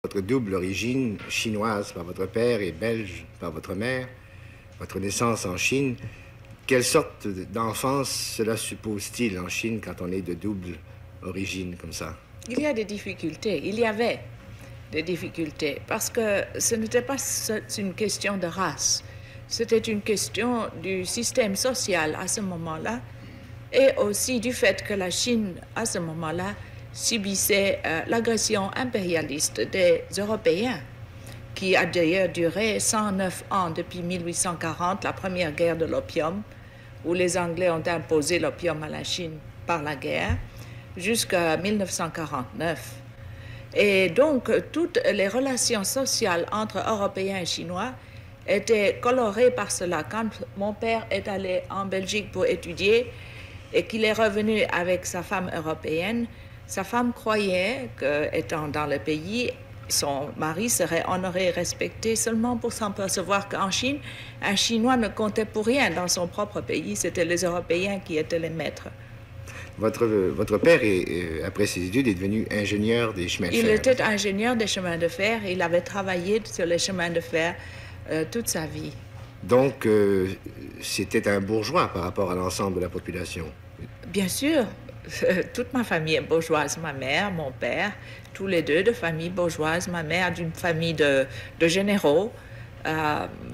Votre double origine chinoise par votre père et belge par votre mère, votre naissance en Chine, quelle sorte d'enfance cela suppose-t-il en Chine quand on est de double origine comme ça? Il y a des difficultés, il y avait des difficultés, parce que ce n'était pas une question de race, c'était une question du système social à ce moment-là, et aussi du fait que la Chine, à ce moment-là, subissait l'agression impérialiste des Européens, qui a d'ailleurs duré 109 ans depuis 1840, la première guerre de l'opium, où les Anglais ont imposé l'opium à la Chine par la guerre, jusqu'à 1949. Et donc, toutes les relations sociales entre Européens et Chinois étaient colorées par cela. Quand mon père est allé en Belgique pour étudier et qu'il est revenu avec sa femme européenne, sa femme croyait qu'étant dans le pays, son mari serait honoré et respecté seulement pour s'apercevoir qu'en Chine, un Chinois ne comptait pour rien dans son propre pays, c'était les Européens qui étaient les maîtres. Votre père, après ses études, est devenu ingénieur des chemins de fer. Il était ingénieur des chemins de fer. Il avait travaillé sur les chemins de fer toute sa vie. Donc, c'était un bourgeois par rapport à l'ensemble de la population. Bien sûr. Toute ma famille est bourgeoise. Ma mère, mon père, tous les deux de famille bourgeoise. Ma mère d'une famille de généraux.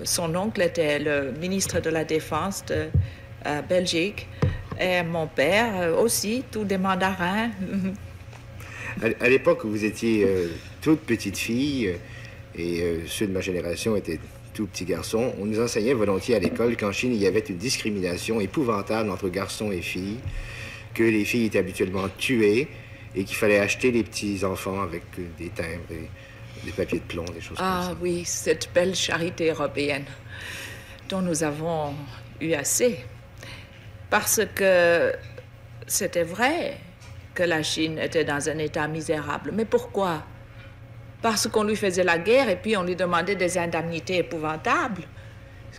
Son oncle était le ministre de la Défense de Belgique. Et mon père aussi, tous des mandarins. À l'époque où vous étiez toute petite fille, et ceux de ma génération étaient tout petits garçons, on nous enseignait volontiers à l'école qu'en Chine, il y avait une discrimination épouvantable entre garçons et filles, que les filles étaient habituellement tuées et qu'il fallait acheter les petits enfants avec des timbres et des papiers de plomb, des choses comme ça. Ah oui, cette belle charité européenne dont nous avons eu assez. Parce que c'était vrai que la Chine était dans un état misérable. Mais pourquoi? Parce qu'on lui faisait la guerre et puis on lui demandait des indemnités épouvantables,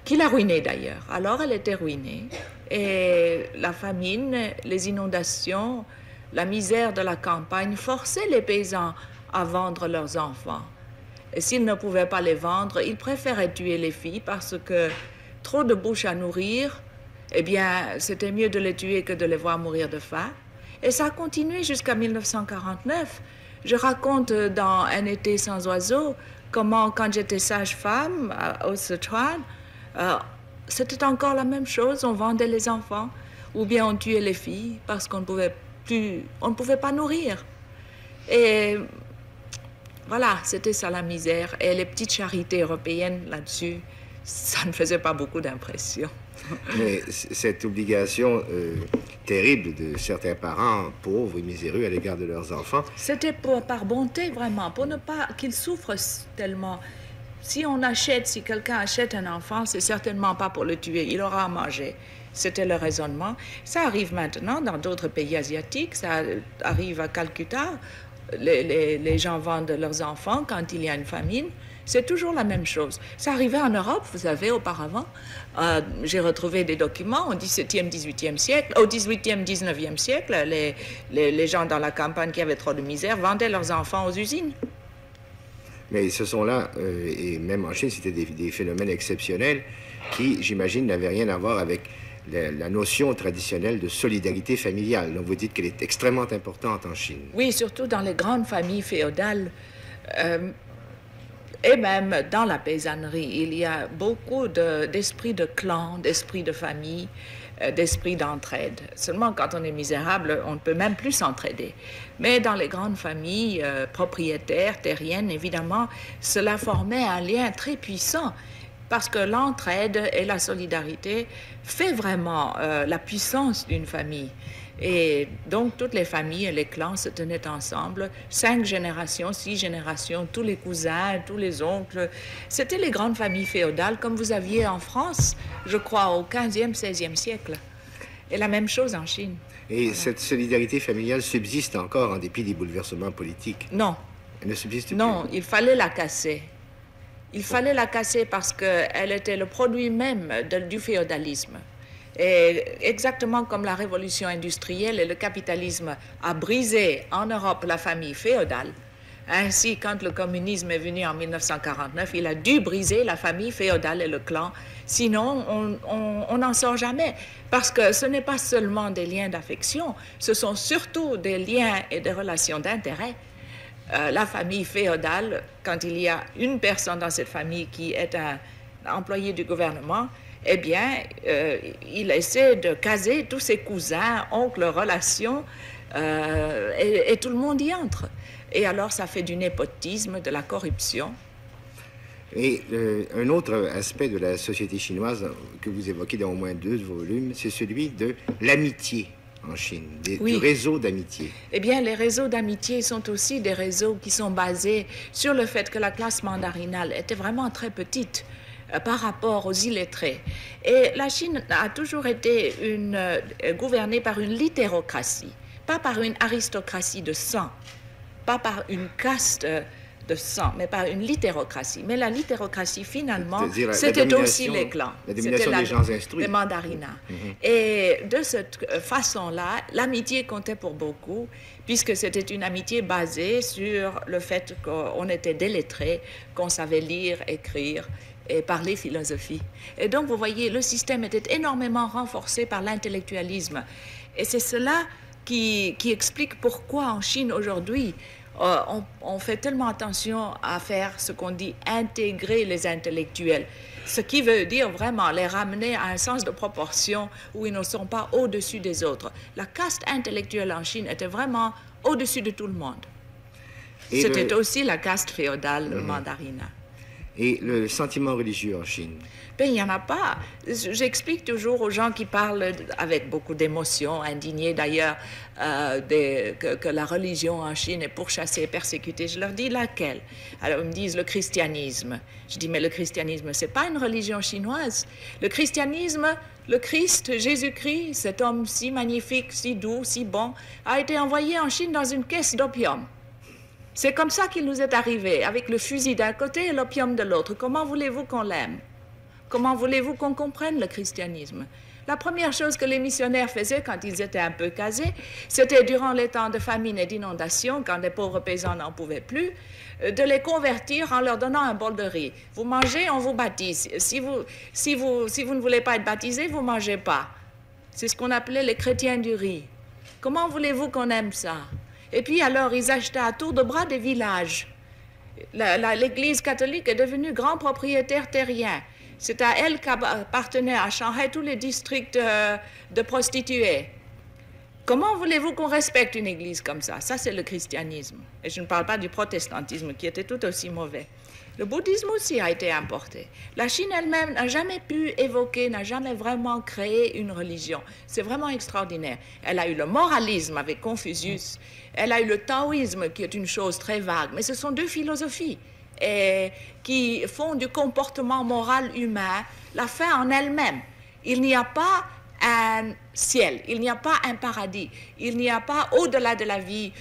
qui l'a ruinée d'ailleurs. Alors elle était ruinée. Et la famine, les inondations, la misère de la campagne forçaient les paysans à vendre leurs enfants. Et s'ils ne pouvaient pas les vendre, ils préféraient tuer les filles parce que trop de bouches à nourrir, eh bien, c'était mieux de les tuer que de les voir mourir de faim. Et ça a continué jusqu'à 1949. Je raconte dans Un été sans oiseaux comment, quand j'étais sage-femme au Sichuan, c'était encore la même chose. On vendait les enfants ou bien on tuait les filles parce qu'on ne pouvait pas nourrir. Et voilà, c'était ça la misère. Et les petites charités européennes là-dessus, ça ne faisait pas beaucoup d'impression. Mais cette obligation terrible de certains parents pauvres et miséreux à l'égard de leurs enfants... C'était par bonté, vraiment, pour ne pas qu'ils souffrent tellement. Si quelqu'un achète un enfant, c'est certainement pas pour le tuer, il aura à manger. C'était le raisonnement. Ça arrive maintenant dans d'autres pays asiatiques, ça arrive à Calcutta. Les gens vendent leurs enfants quand il y a une famine. C'est toujours la même chose. Ça arrivait en Europe, vous savez, auparavant. J'ai retrouvé des documents au XVIIe, XVIIIe siècle, au XVIIIe, XIXe siècle. Les gens dans la campagne qui avaient trop de misère vendaient leurs enfants aux usines. Mais ce sont là, et même en Chine, c'était des phénomènes exceptionnels qui, j'imagine, n'avaient rien à voir avec la notion traditionnelle de solidarité familiale. Donc vous dites qu'elle est extrêmement importante en Chine. Oui, surtout dans les grandes familles féodales. Et même dans la paysannerie, il y a beaucoup d'esprit de clan, d'esprit de famille, d'esprit d'entraide. Seulement, quand on est misérable, on ne peut même plus s'entraider. Mais dans les grandes familles propriétaires, terriennes, évidemment, cela formait un lien très puissant parce que l'entraide et la solidarité fait vraiment la puissance d'une famille. Et donc, toutes les familles et les clans se tenaient ensemble, 5 générations, 6 générations, tous les cousins, tous les oncles. C'était les grandes familles féodales, comme vous aviez en France, je crois, au 15e, 16e siècle. Et la même chose en Chine. Et voilà. Cette solidarité familiale subsiste encore en dépit des bouleversements politiques? Non. Elle ne subsiste plus? Non, il fallait la casser. Il fallait la casser parce qu'elle était le produit même du féodalisme. Et exactement comme la révolution industrielle et le capitalisme a brisé en Europe la famille féodale, Ainsi, quand le communisme est venu en 1949, il a dû briser la famille féodale et le clan. Sinon, on n'en sort jamais. Parce que ce n'est pas seulement des liens d'affection, ce sont surtout des liens et des relations d'intérêt. La famille féodale, quand il y a une personne dans cette famille qui est un employé du gouvernement, eh bien, il essaie de caser tous ses cousins, oncles, relations, et tout le monde y entre. Et alors, ça fait du népotisme, de la corruption. Et un autre aspect de la société chinoise que vous évoquez dans au moins 2 volumes, c'est celui de l'amitié en Chine, du réseau d'amitié. Eh bien, les réseaux d'amitié sont aussi des réseaux qui sont basés sur le fait que la classe mandarinale était vraiment très petite par rapport aux illettrés. Et la Chine a toujours été gouvernée par une littérocratie, pas par une aristocratie de sang, pas par une caste de sang, mais par une littérocratie. Mais la littérocratie, finalement, c'était aussi les clans. La domination des gens instruits. Les mandarinats. Et de cette façon-là, l'amitié comptait pour beaucoup, puisque c'était une amitié basée sur le fait qu'on était délettrés, qu'on savait lire, écrire et parler philosophie. Et donc, vous voyez, le système était énormément renforcé par l'intellectualisme. Et c'est cela qui explique pourquoi en Chine aujourd'hui, on fait tellement attention à faire ce qu'on dit intégrer les intellectuels, ce qui veut dire vraiment les ramener à un sens de proportion où ils ne sont pas au-dessus des autres. La caste intellectuelle en Chine était vraiment au-dessus de tout le monde. C'était aussi la caste féodale mandarine. Et le sentiment religieux en Chine? Ben, il n'y en a pas. J'explique toujours aux gens qui parlent avec beaucoup d'émotion, indignés d'ailleurs, que la religion en Chine est pourchassée, persécutée. Je leur dis laquelle? Alors ils me disent le christianisme. Je dis mais le christianisme, c'est pas une religion chinoise. Le christianisme, le Christ, Jésus-Christ, cet homme si magnifique, si doux, si bon, a été envoyé en Chine dans une caisse d'opium. C'est comme ça qu'il nous est arrivé, avec le fusil d'un côté et l'opium de l'autre. Comment voulez-vous qu'on l'aime? Comment voulez-vous qu'on comprenne le christianisme? La première chose que les missionnaires faisaient quand ils étaient un peu casés, c'était durant les temps de famine et d'inondation, quand les pauvres paysans n'en pouvaient plus, de les convertir en leur donnant un bol de riz. Vous mangez, on vous baptise. Si vous ne voulez pas être baptisé, vous ne mangez pas. C'est ce qu'on appelait les chrétiens du riz. Comment voulez-vous qu'on aime ça? Et puis alors, ils achetaient à tour de bras des villages. L'Église catholique est devenue grand propriétaire terrien. C'est à elle qu'appartenaient à Shanghai tous les districts de prostituées. Comment voulez-vous qu'on respecte une église comme ça? Ça, c'est le christianisme. Et je ne parle pas du protestantisme, qui était tout aussi mauvais. Le bouddhisme aussi a été importé. La Chine elle-même n'a jamais pu évoquer, n'a jamais vraiment créé une religion. C'est vraiment extraordinaire. Elle a eu le moralisme avec Confucius. Elle a eu le taoïsme, qui est une chose très vague. Mais ce sont 2 philosophies qui font du comportement moral humain la fin en elle-même. Il n'y a pas un ciel, il n'y a pas un paradis, il n'y a pas au-delà de la vie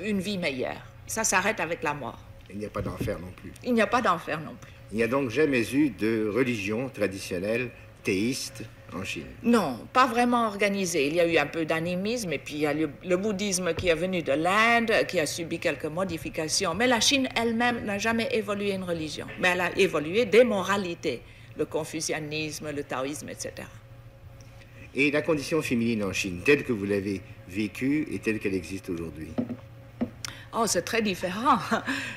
une vie meilleure. Ça s'arrête avec la mort. Il n'y a pas d'enfer non plus. Il n'y a pas d'enfer non plus. Il n'y a donc jamais eu de religion traditionnelle théiste en Chine? Non, pas vraiment organisée. Il y a eu un peu d'animisme et puis il y a le bouddhisme qui est venu de l'Inde, qui a subi quelques modifications. Mais la Chine elle-même n'a jamais évolué une religion. Mais elle a évolué des moralités, le confucianisme, le taoïsme, etc. Et la condition féminine en Chine, telle que vous l'avez vécue et telle qu'elle existe aujourd'hui? Oh, c'est très différent.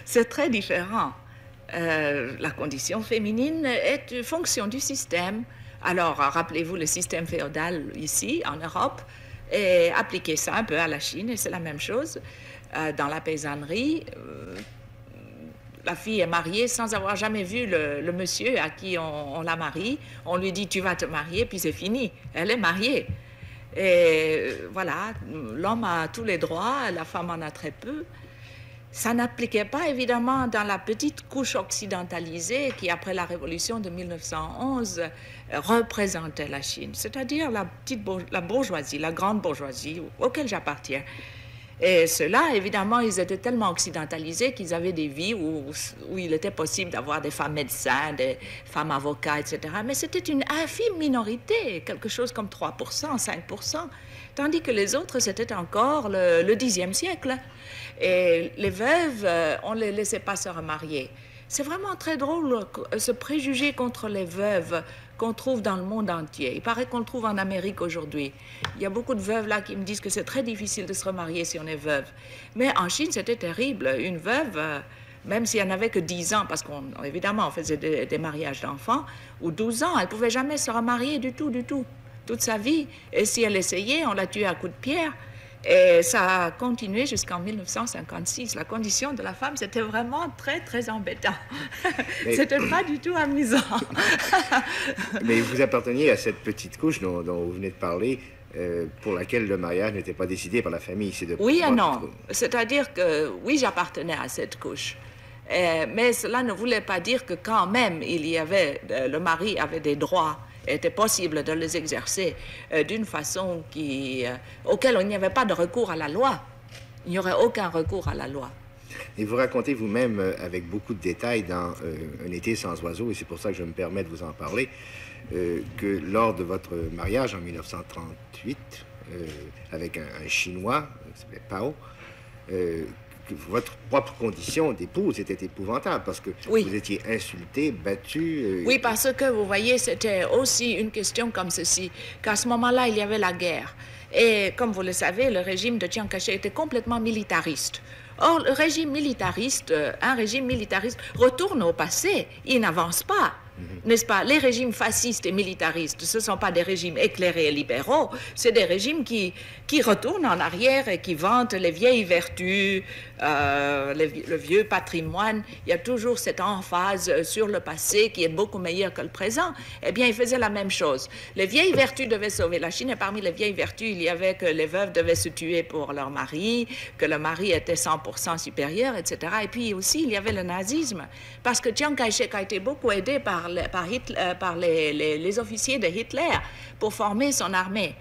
C'est très différent. La condition féminine est une fonction du système. Alors, rappelez-vous le système féodal ici, en Europe, et appliquez ça un peu à la Chine, et c'est la même chose. Dans la paysannerie, la fille est mariée sans avoir jamais vu le monsieur à qui on la marie. On lui dit « tu vas te marier », puis c'est fini. Elle est mariée. Et voilà, l'homme a tous les droits, la femme en a très peu. Ça n'appliquait pas, évidemment, dans la petite couche occidentalisée qui, après la révolution de 1911, représentait la Chine, c'est-à-dire la bourgeoisie, la grande bourgeoisie auquel j'appartiens. Et ceux-là, évidemment, ils étaient tellement occidentalisés qu'ils avaient des vies où il était possible d'avoir des femmes médecins, des femmes avocats, etc. Mais c'était une infime minorité, quelque chose comme 3%, 5%. tandis que les autres, c'était encore le Xe siècle. Et les veuves, on ne les laissait pas se remarier. C'est vraiment très drôle, ce préjugé contre les veuves qu'on trouve dans le monde entier. Il paraît qu'on le trouve en Amérique aujourd'hui. Il y a beaucoup de veuves là qui me disent que c'est très difficile de se remarier si on est veuve. Mais en Chine, c'était terrible. Une veuve, même si elle n'avait que 10 ans, parce qu'évidemment, on faisait des mariages d'enfants, ou 12 ans, elle ne pouvait jamais se remarier du tout, toute sa vie. Et si elle essayait, on la tuait à coups de pierre. Et ça a continué jusqu'en 1956. La condition de la femme, c'était vraiment très, très embêtant. C'était pas du tout amusant. Mais vous apparteniez à cette petite couche dont vous venez de parler, pour laquelle le mariage n'était pas décidé par la famille. Oui et non. C'est-à-dire que, oui, j'appartenais à cette couche. Mais cela ne voulait pas dire que quand même, le mari avait des droits. Était possible de les exercer d'une façon auquel il n'y avait pas de recours à la loi. Il n'y aurait aucun recours à la loi. Et vous racontez vous-même, avec beaucoup de détails, dans Un été sans oiseaux, et c'est pour ça que je me permets de vous en parler, que lors de votre mariage en 1938, avec un Chinois, qui s'appelait Pao, que votre propre condition d'épouse était épouvantable parce que vous étiez insulté, battu. Oui, parce que, vous voyez, c'était aussi une question comme ceci, qu'à ce moment-là, il y avait la guerre. Et comme vous le savez, le régime de Chiang Kai-shek était complètement militariste. Or, un régime militariste retourne au passé, il n'avance pas. N'est-ce pas? Les régimes fascistes et militaristes, ce ne sont pas des régimes éclairés et libéraux, c'est des régimes qui retournent en arrière et qui vantent les vieilles vertus, le vieux patrimoine. Il y a toujours cette emphase sur le passé qui est beaucoup meilleur que le présent. Eh bien, ils faisaient la même chose. Les vieilles vertus devaient sauver la Chine, et parmi les vieilles vertus, il y avait que les veuves devaient se tuer pour leur mari, que le mari était 100% supérieur, etc. Et puis aussi, il y avait le nazisme, parce que Chiang Kai-shek a été beaucoup aidé par les officiers de Hitler pour former son armée.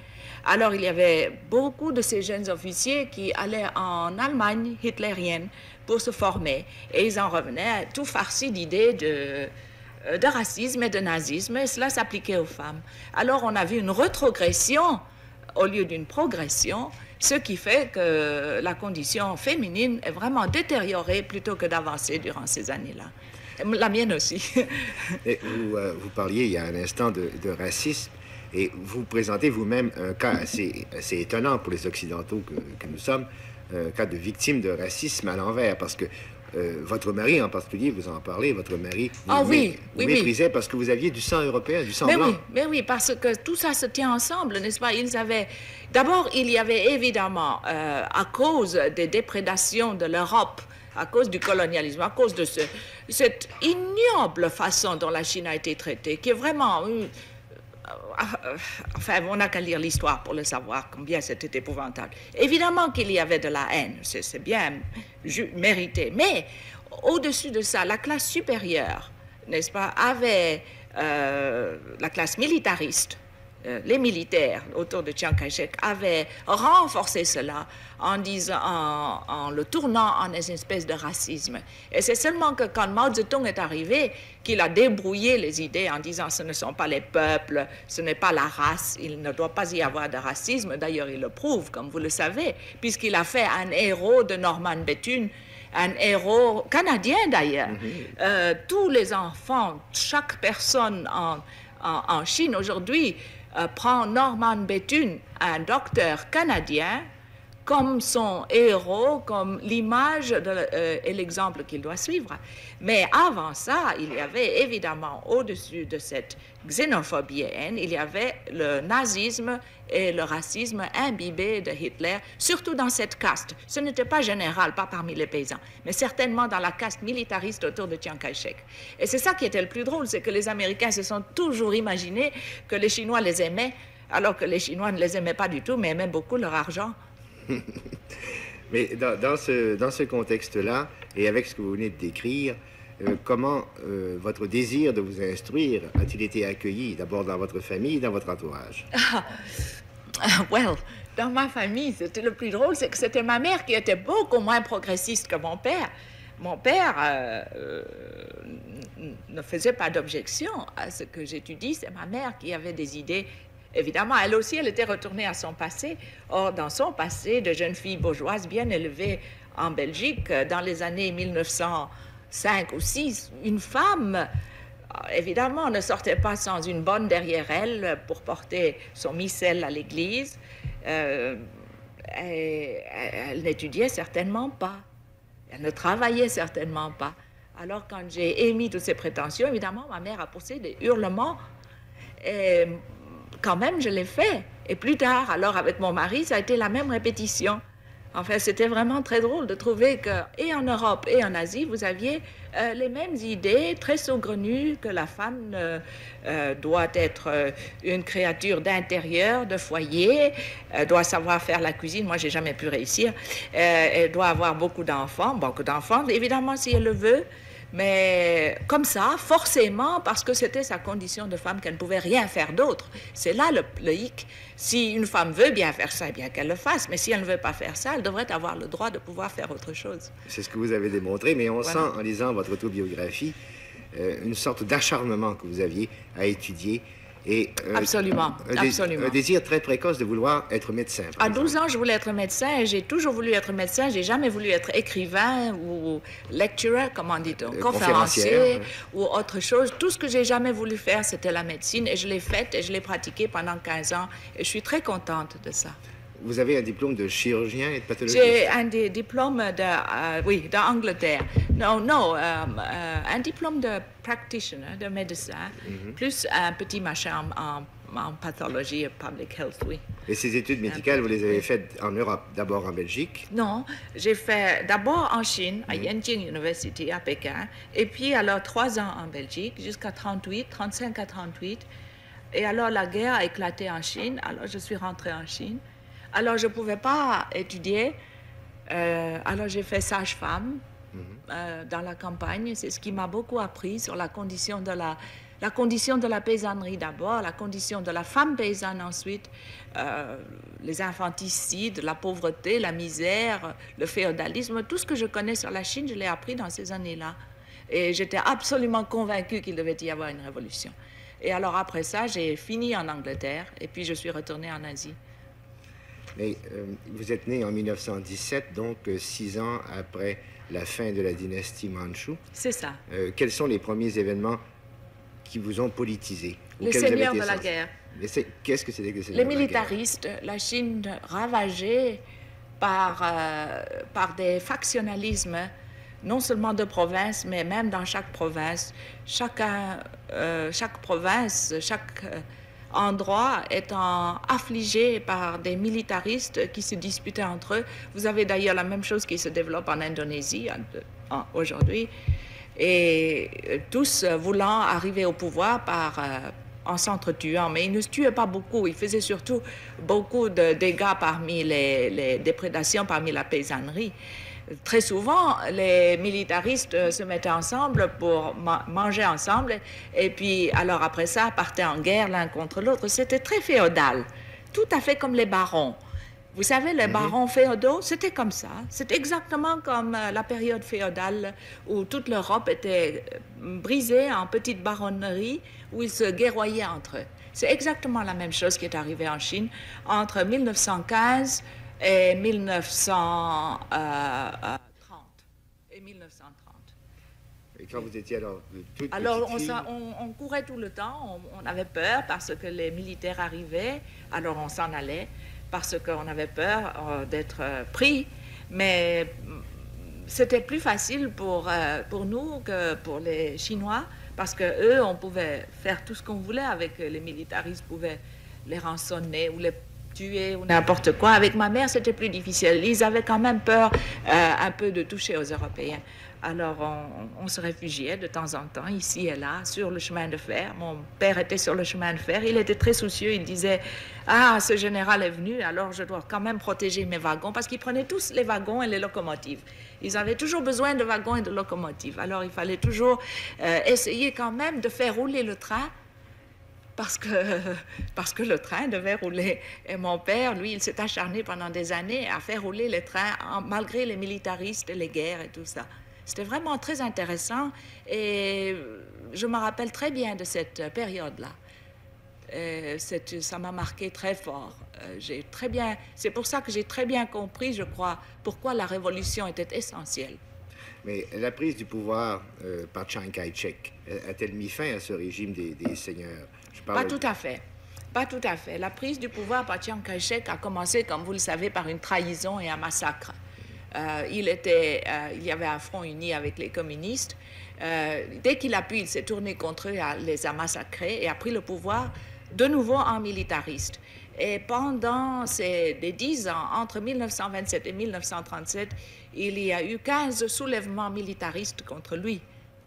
Alors, il y avait beaucoup de ces jeunes officiers qui allaient en Allemagne hitlérienne pour se former. Et ils en revenaient tout farcis d'idées de racisme et de nazisme, et cela s'appliquait aux femmes. Alors, on a vu une rétrogression au lieu d'une progression, ce qui fait que la condition féminine est vraiment détériorée plutôt que d'avancer durant ces années-là. La mienne aussi. Et vous parliez il y a un instant de racisme, et vous présentez vous-même un cas assez étonnant pour les Occidentaux que nous sommes, un cas de victime de racisme à l'envers, parce que votre mari en particulier, vous en parlez, votre mari vous méprisait parce que vous aviez du sang européen, du sang blanc. Mais oui, parce que tout ça se tient ensemble, n'est-ce pas? D'abord, il y avait évidemment, à cause des déprédations de l'Europe, à cause du colonialisme, à cause de cette ignoble façon dont la Chine a été traitée, qui est vraiment... enfin, on n'a qu'à lire l'histoire pour le savoir, combien c'était épouvantable. Évidemment qu'il y avait de la haine, c'est bien mérité, mais au-dessus de ça, la classe supérieure, n'est-ce pas, avait la classe militariste, les militaires autour de Chiang Kai-shek avaient renforcé cela en le tournant en une espèce de racisme. Et c'est seulement que quand Mao Zedong est arrivé qu'il a débrouillé les idées en disant ce ne sont pas les peuples, ce n'est pas la race, il ne doit pas y avoir de racisme. D'ailleurs, il le prouve, comme vous le savez, puisqu'il a fait un héros de Norman Bethune, un héros canadien d'ailleurs. Tous les enfants, chaque personne en Chine aujourd'hui prend Norman Bethune, un docteur canadien, comme son héros, comme l'image et l'exemple qu'il doit suivre. Mais avant ça, il y avait évidemment, au-dessus de cette xénophobie et haine, il y avait le nazisme et le racisme imbibé de Hitler, surtout dans cette caste. Ce n'était pas général, pas parmi les paysans, mais certainement dans la caste militariste autour de Chiang Kai-shek. Et c'est ça qui était le plus drôle, c'est que les Américains se sont toujours imaginés que les Chinois les aimaient, alors que les Chinois ne les aimaient pas du tout, mais aimaient beaucoup leur argent. Mais dans ce contexte-là, et avec ce que vous venez de décrire, comment votre désir de vous instruire a-t-il été accueilli, d'abord dans votre famille, dans votre entourage? Dans ma famille, c'était le plus drôle, c'est que c'était ma mère qui était beaucoup moins progressiste que mon père. Mon père ne faisait pas d'objection à ce que j'étudie, c'est ma mère qui avait des idées évidemment, elle aussi, elle était retournée à son passé. Or, dans son passé de jeune fille bourgeoise bien élevée en Belgique, dans les années 1905 ou 6, une femme, évidemment, ne sortait pas sans une bonne derrière elle pour porter son missel à l'église. Elle n'étudiait certainement pas. Elle ne travaillait certainement pas. Alors, quand j'ai émis toutes ces prétentions, évidemment, ma mère a poussé des hurlements. Et quand même, je l'ai fait. Et plus tard, alors, avec mon mari, ça a été la même répétition. Enfin, c'était vraiment très drôle de trouver que, et en Europe et en Asie, vous aviez les mêmes idées très saugrenues, que la femme doit être une créature d'intérieur, de foyer, doit savoir faire la cuisine. Moi, j'ai jamais pu réussir. Elle doit avoir beaucoup d'enfants, évidemment, si elle le veut. Mais comme ça, forcément, parce que c'était sa condition de femme, qu'elle ne pouvait rien faire d'autre. C'est là le hic. Si une femme veut bien faire ça, eh bien qu'elle le fasse. Mais si elle ne veut pas faire ça, elle devrait avoir le droit de pouvoir faire autre chose. C'est ce que vous avez démontré, mais on sent, en lisant votre autobiographie, une sorte d'acharnement que vous aviez à étudier. Et, absolument. Un désir très précoce de vouloir être médecin. À 12 ans, je voulais être médecin et j'ai toujours voulu être médecin. J'ai jamais voulu être écrivain ou lecturer, comment dit-on, conférencier ou autre chose. Tout ce que j'ai jamais voulu faire, c'était la médecine et je l'ai faite et je l'ai pratiquée pendant 15 ans et je suis très contente de ça. Vous avez un diplôme de chirurgien et de pathologiste? J'ai un diplôme d'Angleterre. Un diplôme de practitioner, de médecin, plus un petit machin en pathologie et public health, oui. Et ces études médicales, vous les avez faites en Europe, d'abord en Belgique? Non, j'ai fait d'abord en Chine, à Yenching University, à Pékin, et puis alors 3 ans en Belgique, jusqu'à 35 à 38. Et alors la guerre a éclaté en Chine, alors je suis rentrée en Chine. Alors, je ne pouvais pas étudier. Alors, j'ai fait sage-femme dans la campagne. C'est ce qui m'a beaucoup appris sur la condition de la paysannerie d'abord, la condition de la femme paysanne ensuite, les infanticides, la pauvreté, la misère, le féodalisme. Tout ce que je connais sur la Chine, je l'ai appris dans ces années-là. Et j'étais absolument convaincue qu'il devait y avoir une révolution. Et alors, après ça, j'ai fini en Angleterre et puis je suis retournée en Asie. Mais vous êtes né en 1917, donc 6 ans après la fin de la dynastie Mandchoue. C'est ça. Quels sont les premiers événements qui vous ont politisé? Les seigneurs de la guerre. Qu'est-ce que c'était que les Les seigneurs de la guerre? militaristes, la Chine ravagée par des factionnalismes, non seulement de province, mais même dans chaque province. Chaque province, chaque endroit étant affligé par des militaristes qui se disputaient entre eux. Vous avez d'ailleurs la même chose qui se développe en Indonésie aujourd'hui. Et tous voulant arriver au pouvoir en s'entretuant. Mais ils ne se tuaient pas beaucoup. Ils faisaient surtout beaucoup de dégâts parmi les déprédations, parmi la paysannerie. Très souvent, les militaristes se mettaient ensemble pour manger ensemble et puis, alors après ça, partaient en guerre l'un contre l'autre. C'était très féodal, tout à fait comme les barons. Vous savez, les barons féodaux, c'était comme ça. C'était exactement comme la période féodale où toute l'Europe était brisée en petites baronneries où ils se guerroyaient entre eux. C'est exactement la même chose qui est arrivée en Chine entre 1915 et 1930. Et quand vous étiez alors toute alors petite fille... on courait tout le temps, on avait peur parce que les militaires arrivaient, alors on s'en allait parce qu'on avait peur d'être pris, mais c'était plus facile pour nous que pour les Chinois parce qu'eux, on pouvait faire tout ce qu'on voulait avec les militaristes, pouvaient les rançonner ou les tuer ou n'importe quoi. Avec ma mère, c'était plus difficile. Ils avaient quand même peur un peu de toucher aux Européens. Alors, on se réfugiait de temps en temps, ici et là, sur le chemin de fer. Mon père était sur le chemin de fer. Il était très soucieux. Il disait, « Ah, ce général est venu, alors je dois quand même protéger mes wagons. » Parce qu'ils prenaient tous les wagons et les locomotives. Ils avaient toujours besoin de wagons et de locomotives. Alors, il fallait toujours essayer quand même de faire rouler le train parce que le train devait rouler. Et mon père, lui, il s'est acharné pendant des années à faire rouler les trains malgré les militaristes et les guerres et tout ça. C'était vraiment très intéressant et je me rappelle très bien de cette période-là. Ça m'a marqué très fort. C'est pour ça que j'ai très bien compris, je crois, pourquoi la révolution était essentielle. Mais la prise du pouvoir par Chiang Kai-shek a-t-elle mis fin à ce régime des seigneurs? Pas tout à fait. Pas tout à fait. La prise du pouvoir par Chiang Kai-shek a commencé, comme vous le savez, par une trahison et un massacre. Il y avait un front uni avec les communistes. Dès qu'il a pu, il s'est tourné contre eux, les a massacrés et a pris le pouvoir de nouveau en militariste. Et pendant les 10 ans, entre 1927 et 1937, il y a eu 15 soulèvements militaristes contre lui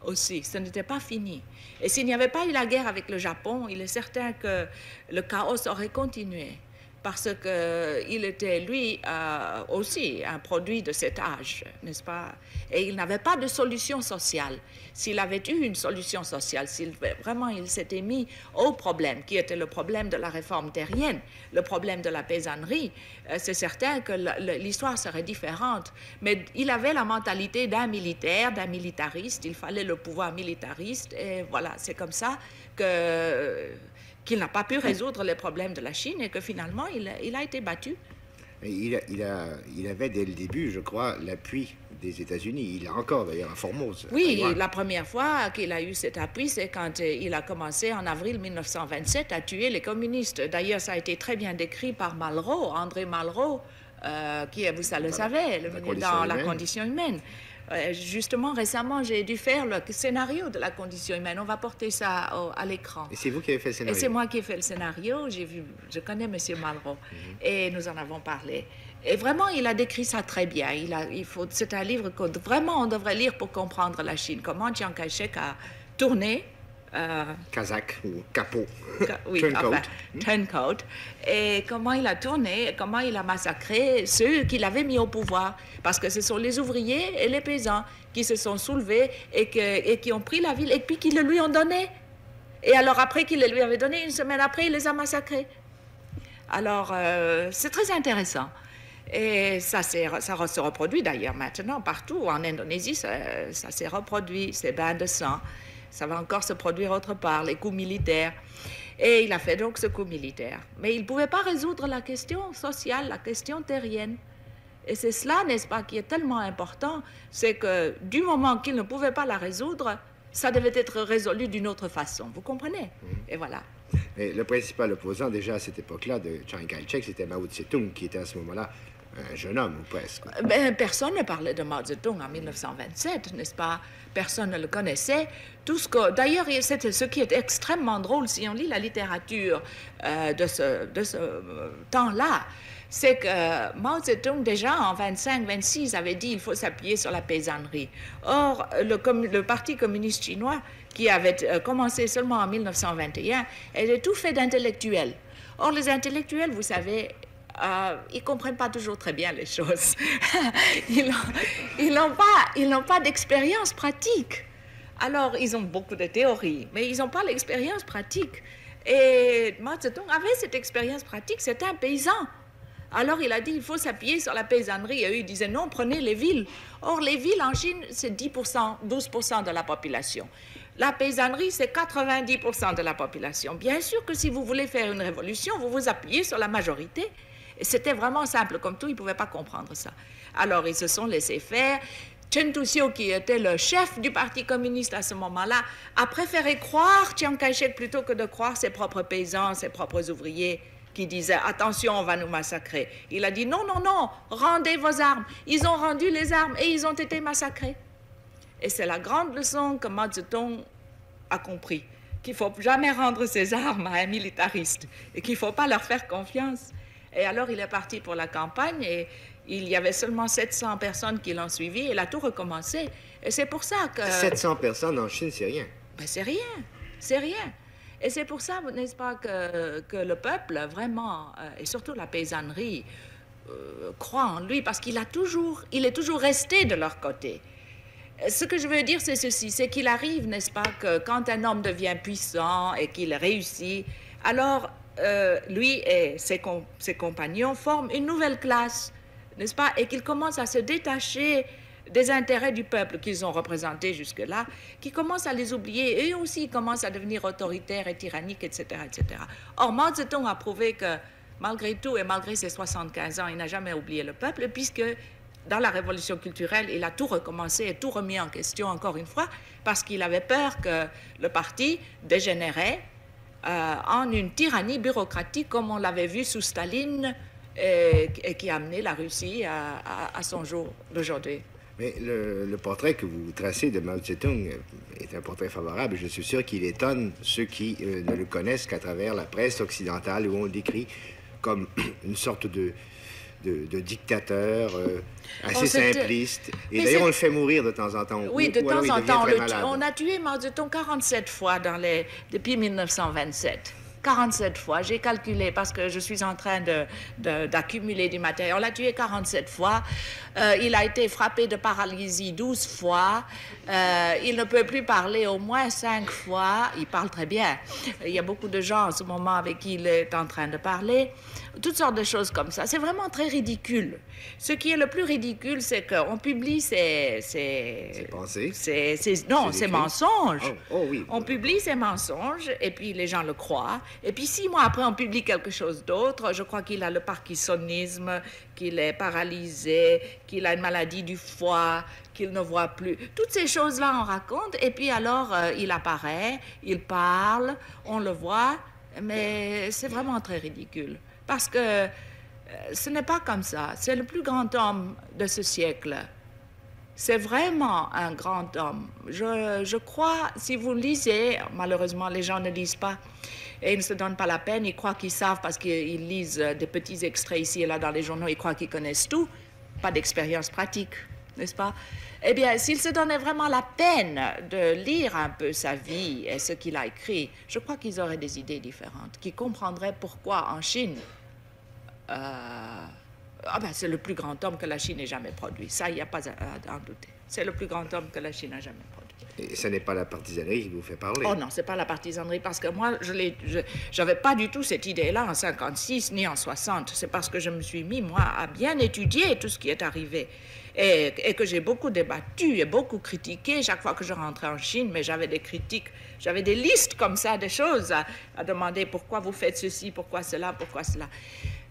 aussi. Ce n'était pas fini. Et s'il n'y avait pas eu la guerre avec le Japon, il est certain que le chaos aurait continué. Parce qu'il était, lui, aussi un produit de cet âge, n'est-ce pas? Et il n'avait pas de solution sociale. S'il avait eu une solution sociale, vraiment il s'était mis au problème, qui était le problème de la réforme terrienne, le problème de la paysannerie, c'est certain que l'histoire serait différente. Mais il avait la mentalité d'un militaire, d'un militariste, il fallait le pouvoir militariste, et voilà, c'est comme ça qu'il n'a pas pu résoudre les problèmes de la Chine et que finalement, il a été battu. Il avait dès le début, je crois, l'appui des États-Unis. Il a encore d'ailleurs à Formose. Oui, la première fois qu'il a eu cet appui, c'est quand il a commencé en avril 1927 à tuer les communistes. D'ailleurs, ça a été très bien décrit par Malraux, André Malraux, qui, vous le savez, dans La condition humaine. Justement, récemment, j'ai dû faire le scénario de La condition humaine. On va porter ça à l'écran. Et c'est vous qui avez fait le scénario? Et c'est moi qui ai fait le scénario. Je connais M. Malraux. Et nous en avons parlé. Et vraiment, il a décrit ça très bien. C'est un livre que vraiment on devrait lire pour comprendre la Chine. Comment Chiang Kai-shek a tourné. Kazakh ou capot. Oui, turncoat. Et comment il a tourné, comment il a massacré ceux qu'il avait mis au pouvoir. Parce que ce sont les ouvriers et les paysans qui se sont soulevés et qui ont pris la ville et puis qui le lui ont donné. Et alors après qu'il le lui avait donné, une semaine après, il les a massacrés. Alors, c'est très intéressant. Et ça se reproduit d'ailleurs maintenant partout. En Indonésie, ça s'est reproduit, ces bains de sang. Ça va encore se produire autre part, les coups militaires. Et il a fait donc ce coup militaire. Mais il ne pouvait pas résoudre la question sociale, la question terrienne. Et c'est cela, n'est-ce pas, qui est tellement important, c'est que du moment qu'il ne pouvait pas la résoudre, ça devait être résolu d'une autre façon. Vous comprenez? Et voilà. Et le principal opposant déjà à cette époque-là de Chiang Kai-shek, c'était Mao Tse-tung, qui était à ce moment-là un jeune homme, ou presque. Personne ne parlait de Mao Tse-tung en 1927, n'est-ce pas? Personne ne le connaissait. D'ailleurs, ce qui est extrêmement drôle, si on lit la littérature de ce temps-là, c'est que Mao Tse-tung, déjà en 25-26, avait dit qu'il faut s'appuyer sur la paysannerie. Or, le Parti communiste chinois, qui avait commencé seulement en 1921, était tout fait d'intellectuels. Or, les intellectuels, vous savez, ils ne comprennent pas toujours très bien les choses. Ils n'ont pas d'expérience pratique. Alors, ils ont beaucoup de théories, mais ils n'ont pas l'expérience pratique. Et Mao Tse-tung avait cette expérience pratique, c'était un paysan. Alors, il a dit, il faut s'appuyer sur la paysannerie. Et eux, ils disaient, non, prenez les villes. Or, les villes en Chine, c'est 10%, 12% de la population. La paysannerie, c'est 90% de la population. Bien sûr que si vous voulez faire une révolution, vous vous appuyez sur la majorité. Et c'était vraiment simple, comme tout, ils ne pouvaient pas comprendre ça. Alors, ils se sont laissés faire. Chen Tu-sio, qui était le chef du Parti communiste à ce moment-là, a préféré croire Chiang Kai-shek plutôt que de croire ses propres paysans, ses propres ouvriers, qui disaient « Attention, on va nous massacrer ». Il a dit « Non, non, non, rendez vos armes ». Ils ont rendu les armes et ils ont été massacrés. Et c'est la grande leçon que Mao Tse-tung a compris, qu'il ne faut jamais rendre ses armes à un militariste et qu'il ne faut pas leur faire confiance. Et alors, il est parti pour la campagne et il y avait seulement 700 personnes qui l'ont suivi et il a tout recommencé. Et c'est pour ça que... 700 personnes en Chine, c'est rien. Ben, c'est rien, c'est rien. Et c'est pour ça, n'est-ce pas, que le peuple, vraiment, et surtout la paysannerie, croit en lui parce qu'il est toujours resté de leur côté. Ce que je veux dire, c'est ceci, c'est qu'il arrive, n'est-ce pas, que quand un homme devient puissant et qu'il réussit, alors... lui et ses compagnons forment une nouvelle classe, n'est-ce pas, et qu'ils commencent à se détacher des intérêts du peuple qu'ils ont représentés jusque-là, qui commencent à les oublier. Eux aussi, ils commencent à devenir autoritaires et tyranniques, etc., etc. Or, Mao Zedong a prouvé que, malgré tout et malgré ses 75 ans, il n'a jamais oublié le peuple, puisque dans la révolution culturelle, il a tout recommencé et tout remis en question encore une fois, parce qu'il avait peur que le parti dégénérait en une tyrannie bureaucratique comme on l'avait vu sous Staline et qui a amené la Russie à son jour d'aujourd'hui. Mais le portrait que vous tracez de Mao Zedong est un portrait favorable. Je suis sûr qu'il étonne ceux qui ne le connaissent qu'à travers la presse occidentale où on le décrit comme une sorte de dictateur assez simpliste. Et d'ailleurs, on le fait mourir de temps en temps. Oui, de temps en temps. On a tué Mao Zedong 47 fois depuis 1927. 47 fois, j'ai calculé parce que je suis en train d'accumuler du matériel. On l'a tué 47 fois. Il a été frappé de paralysie 12 fois. Il ne peut plus parler au moins 5 fois. Il parle très bien. Il y a beaucoup de gens en ce moment avec qui il est en train de parler. Toutes sortes de choses comme ça. C'est vraiment très ridicule. Ce qui est le plus ridicule, c'est qu'on publie ses pensées. Ses mensonges. Oui. On publie ses mensonges et puis les gens le croient. Et puis 6 mois après, on publie quelque chose d'autre. Je crois qu'il a le parkinsonisme, qu'il est paralysé, qu'il a une maladie du foie, qu'il ne voit plus. Toutes ces choses-là, on raconte. Et puis alors, il apparaît, il parle, on le voit. Mais c'est vraiment très ridicule. Parce que ce n'est pas comme ça. C'est le plus grand homme de ce siècle. C'est vraiment un grand homme. Je crois, si vous lisez, malheureusement, les gens ne lisent pas et ils ne se donnent pas la peine. Ils croient qu'ils savent parce qu'ils lisent des petits extraits ici et là dans les journaux. Ils croient qu'ils connaissent tout. Pas d'expérience pratique, n'est-ce pas? Eh bien, s'ils se donnaient vraiment la peine de lire un peu sa vie et ce qu'il a écrit, je crois qu'ils auraient des idées différentes, qu'ils comprendraient pourquoi en Chine, c'est le plus grand homme que la Chine ait jamais produit. Ça, il n'y a pas à en douter. C'est le plus grand homme que la Chine a jamais produit. Et ce n'est pas la partisanerie qui vous fait parler. Oh non, ce n'est pas la partisanerie, parce que moi, je n'avais pas du tout cette idée-là en 56 ni en 60. C'est parce que je me suis mis, moi, à bien étudier tout ce qui est arrivé. Et que j'ai beaucoup débattu et beaucoup critiqué chaque fois que je rentrais en Chine, mais j'avais des critiques, j'avais des listes comme ça, des choses à demander pourquoi vous faites ceci, pourquoi cela, pourquoi cela.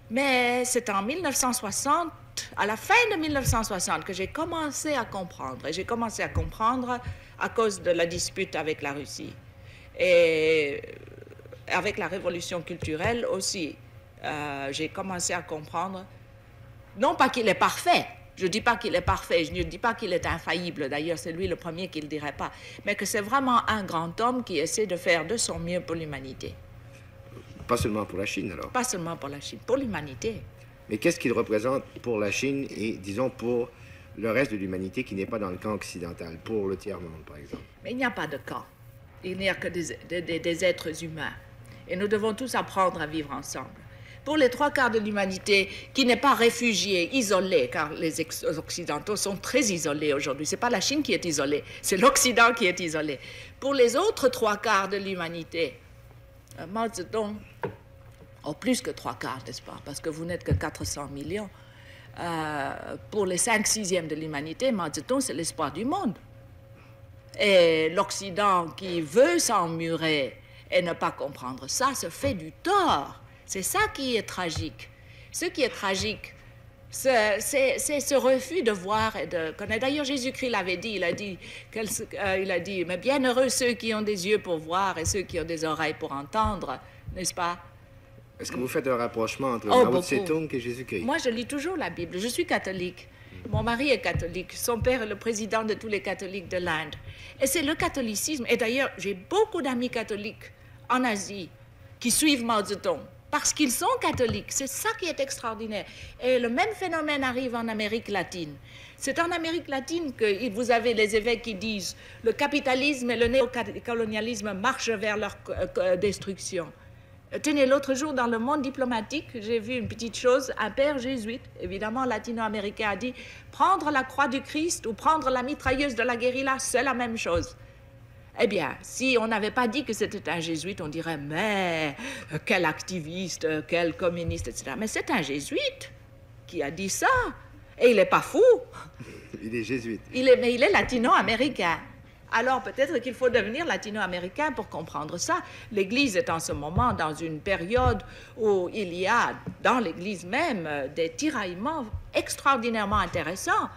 Mais c'est en 1960, à la fin de 1960, que j'ai commencé à comprendre. Et j'ai commencé à comprendre à cause de la dispute avec la Russie. Et avec la révolution culturelle aussi, j'ai commencé à comprendre, non pas qu'il est parfait, je ne dis pas qu'il est parfait, je ne dis pas qu'il est infaillible, d'ailleurs c'est lui le premier qui ne le dirait pas, mais que c'est vraiment un grand homme qui essaie de faire de son mieux pour l'humanité. Pas seulement pour la Chine, alors? Pas seulement pour la Chine, pour l'humanité. Mais qu'est-ce qu'il représente pour la Chine et, disons, pour le reste de l'humanité qui n'est pas dans le camp occidental, pour le tiers-monde, par exemple? Mais il n'y a pas de camp. Il n'y a que des êtres humains. Et nous devons tous apprendre à vivre ensemble. Pour les 3/4 de l'humanité qui n'est pas réfugiée, isolée, car les Occidentaux sont très isolés aujourd'hui. Ce n'est pas la Chine qui est isolée, c'est l'Occident qui est isolé. Pour les autres 3/4 de l'humanité, Mao Zedong, plus que 3/4, n'est-ce pas? Parce que vous n'êtes que 400 millions. Pour les 5/6 de l'humanité, Mao Zedong, c'est l'espoir du monde. Et l'Occident qui veut s'emmurer et ne pas comprendre ça, se fait du tort. C'est ça qui est tragique. Ce qui est tragique, c'est ce refus de voir et de connaître. D'ailleurs, Jésus-Christ l'avait dit, il a dit, mais bienheureux ceux qui ont des yeux pour voir et ceux qui ont des oreilles pour entendre, n'est-ce pas? Est-ce que vous faites un rapprochement entre Mao Zedong et Jésus-Christ? Moi, je lis toujours la Bible. Je suis catholique. Mon mari est catholique. Son père est le président de tous les catholiques de l'Inde. Et c'est le catholicisme. Et d'ailleurs, j'ai beaucoup d'amis catholiques en Asie qui suivent Mao Zedong parce qu'ils sont catholiques. C'est ça qui est extraordinaire. Et le même phénomène arrive en Amérique latine. C'est en Amérique latine que vous avez les évêques qui disent le capitalisme et le néocolonialisme marchent vers leur destruction. Tenez, l'autre jour, dans le monde diplomatique, j'ai vu une petite chose, un père jésuite, évidemment latino-américain, a dit « Prendre la croix du Christ ou prendre la mitrailleuse de la guérilla, c'est la même chose. » Eh bien, si on n'avait pas dit que c'était un jésuite, on dirait « Mais quel activiste, quel communiste, etc. » Mais c'est un jésuite qui a dit ça, et il n'est pas fou. Il est jésuite. Mais il est latino-américain. Alors peut-être qu'il faut devenir latino-américain pour comprendre ça. L'Église est en ce moment dans une période où il y a, dans l'Église même, des tiraillements extraordinairement intéressants.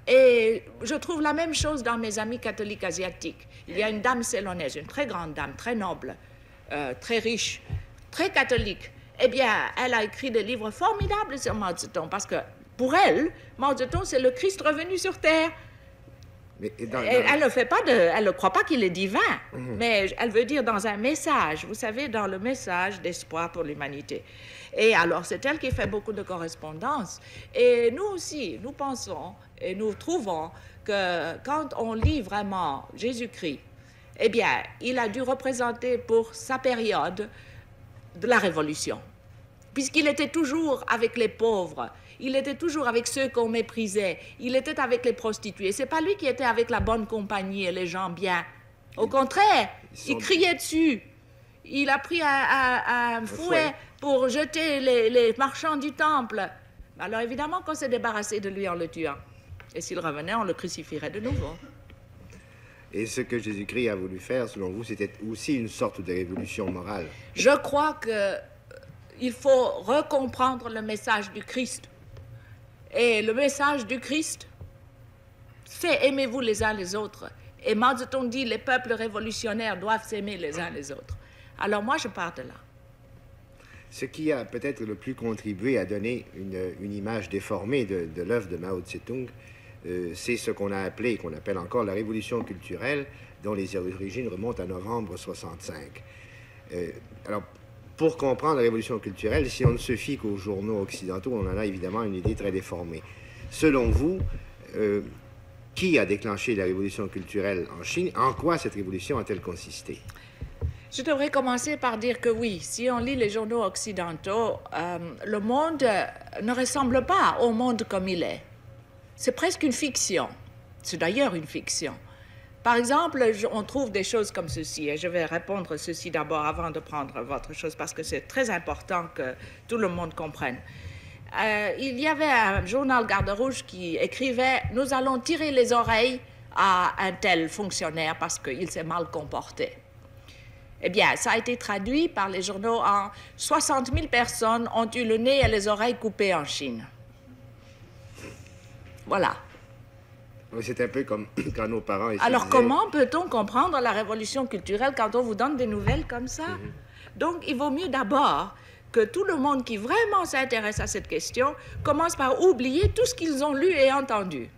Et je trouve la même chose dans mes amis catholiques asiatiques. Il y a une dame célonaise, une très grande dame, très noble, très riche, très catholique. Eh bien, elle a écrit des livres formidables sur Mao Zedong, parce que pour elle, Mao Zedong, c'est le Christ revenu sur Terre. Mais elle ne croit pas qu'il est divin, mais elle veut dire dans un message, vous savez, dans le message d'espoir pour l'humanité. Et alors, c'est elle qui fait beaucoup de correspondances. Et nous aussi, nous pensons et nous trouvons que quand on lit vraiment Jésus-Christ, eh bien, il a dû représenter pour sa période de la Révolution, puisqu'il était toujours avec les pauvres. Il était toujours avec ceux qu'on méprisait. Il était avec les prostituées. C'est pas lui qui était avec la bonne compagnie et les gens bien. Au contraire, il criait dessus. Il a pris un fouet pour jeter les marchands du temple. Alors évidemment qu'on s'est débarrassé de lui en le tuant. Et s'il revenait, on le crucifierait de nouveau. Et ce que Jésus-Christ a voulu faire, selon vous, c'était aussi une sorte de révolution morale. Je crois qu'il faut recomprendre le message du Christ. Et le message du Christ, c'est aimez-vous les uns les autres. Et Mao Zedong dit les peuples révolutionnaires doivent s'aimer les uns les autres. Alors moi, je pars de là. Ce qui a peut-être le plus contribué à donner une image déformée de l'œuvre de Mao Tse-tung, c'est ce qu'on a appelé, qu'on appelle encore la révolution culturelle, dont les origines remontent à novembre 65. Alors, pour comprendre la révolution culturelle, si on ne se fie qu'aux journaux occidentaux, on en a évidemment une idée très déformée. Selon vous, qui a déclenché la révolution culturelle en Chine? En quoi cette révolution a-t-elle consisté? Je devrais commencer par dire que oui, si on lit les journaux occidentaux, le monde ne ressemble pas au monde comme il est. C'est presque une fiction. C'est d'ailleurs une fiction. Par exemple, on trouve des choses comme ceci, et je vais répondre ceci d'abord avant de prendre votre chose, parce que c'est très important que tout le monde comprenne. Il y avait un journal Garde Rouge qui écrivait « Nous allons tirer les oreilles à un tel fonctionnaire parce qu'il s'est mal comporté ». Eh bien, ça a été traduit par les journaux en 60 000 personnes ont eu le nez et les oreilles coupées en Chine. Voilà. C'est un peu comme quand nos parents... Alors, comment peut-on comprendre la révolution culturelle quand on vous donne des nouvelles comme ça? Donc, il vaut mieux d'abord que tout le monde qui vraiment s'intéresse à cette question commence par oublier tout ce qu'ils ont lu et entendu.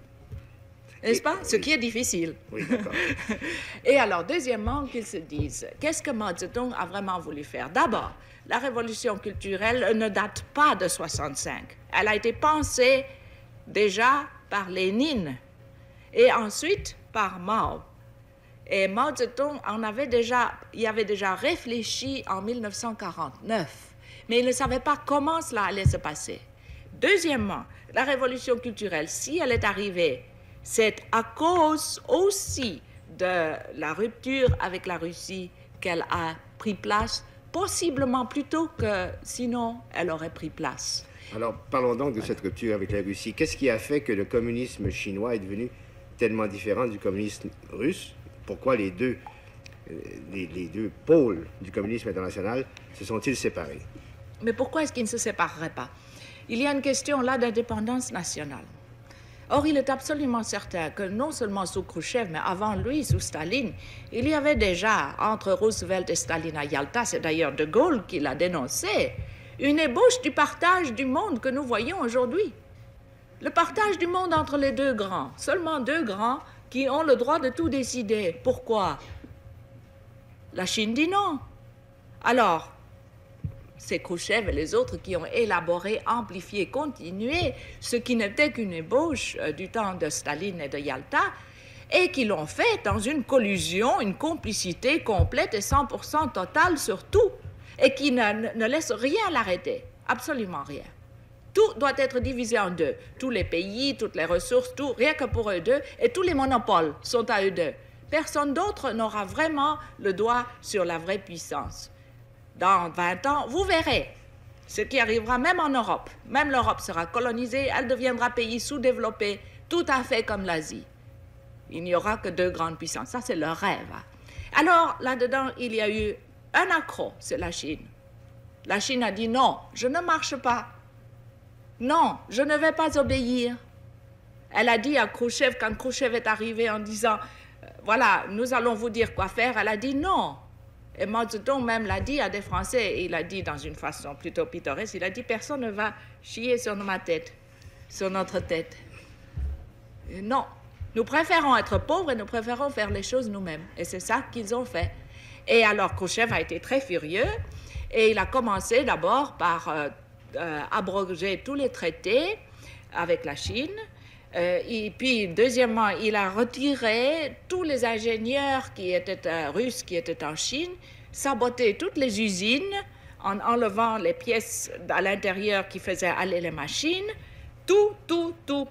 N'est-ce pas? Ce qui est difficile. Oui, d'accord. Et alors, deuxièmement, qu'ils se disent, qu'est-ce que Mao Zedong a vraiment voulu faire? D'abord, la révolution culturelle ne date pas de 65. Elle a été pensée déjà par Lénine et ensuite par Mao. Et Mao Zedong y avait déjà réfléchi en 1949, mais il ne savait pas comment cela allait se passer. Deuxièmement, la révolution culturelle, si elle est arrivée, c'est à cause aussi de la rupture avec la Russie qu'elle a pris place, possiblement plus tôt que sinon elle aurait pris place. Alors, parlons donc de cette rupture avec la Russie. Qu'est-ce qui a fait que le communisme chinois est devenu tellement différent du communisme russe? Pourquoi les deux pôles du communisme international se sont-ils séparés? Mais pourquoi est-ce qu'ils ne se sépareraient pas? Il y a une question là d'indépendance nationale. Or, il est absolument certain que non seulement sous Khrouchtchev, mais avant lui, sous Staline, il y avait déjà, entre Roosevelt et Staline à Yalta, c'est d'ailleurs De Gaulle qui l'a dénoncé, une ébauche du partage du monde que nous voyons aujourd'hui. Le partage du monde entre les deux grands, seulement deux grands qui ont le droit de tout décider. Pourquoi? La Chine dit non. Alors, c'est Khrouchtchev et les autres qui ont élaboré, amplifié, continué ce qui n'était qu'une ébauche du temps de Staline et de Yalta, et qui l'ont fait dans une collusion, une complicité complète et 100% totale sur tout, et qui ne laisse rien l'arrêter, absolument rien. Tout doit être divisé en deux. Tous les pays, toutes les ressources, tout, rien que pour eux deux, et tous les monopoles sont à eux deux. Personne d'autre n'aura vraiment le doigt sur la vraie puissance. Dans 20 ans, vous verrez ce qui arrivera même en Europe. Même l'Europe sera colonisée, elle deviendra pays sous-développé tout à fait comme l'Asie. Il n'y aura que 2 grandes puissances. Ça, c'est leur rêve. Hein. Alors, là-dedans, il y a eu un accroc, c'est la Chine. La Chine a dit non, je ne marche pas. Non, je ne vais pas obéir. Elle a dit à Khrouchtchev, quand Khrouchtchev est arrivé en disant voilà, nous allons vous dire quoi faire, elle a dit non. Et Mao Zedong même l'a dit à des Français, et il a dit dans une façon plutôt pittoresque, il a dit personne ne va chier sur ma tête, sur notre tête. Et non, nous préférons être pauvres et nous préférons faire les choses nous-mêmes. Et c'est ça qu'ils ont fait. Et alors Khrouchtchev a été très furieux et il a commencé d'abord par abroger tous les traités avec la Chine. Et puis, deuxièmement, il a retiré tous les ingénieurs qui étaient russes, qui étaient en Chine, saboté toutes les usines en enlevant les pièces à l'intérieur qui faisaient aller les machines, tout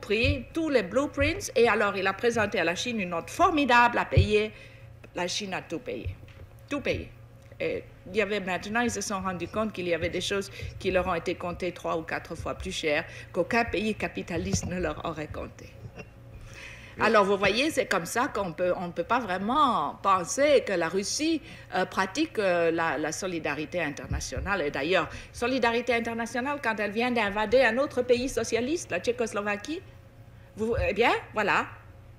pris, tous les blueprints. Et alors, il a présenté à la Chine une note formidable à payer. La Chine a tout payé. Tout payé. Et il y avait maintenant, ils se sont rendus compte qu'il y avait des choses qui leur ont été comptées 3 ou 4 fois plus cher qu'aucun pays capitaliste ne leur aurait compté. Alors, vous voyez, c'est comme ça qu'on ne peut pas vraiment penser que la Russie pratique la solidarité internationale. Et d'ailleurs, solidarité internationale, quand elle vient d'invader un autre pays socialiste, la Tchécoslovaquie, eh bien, voilà.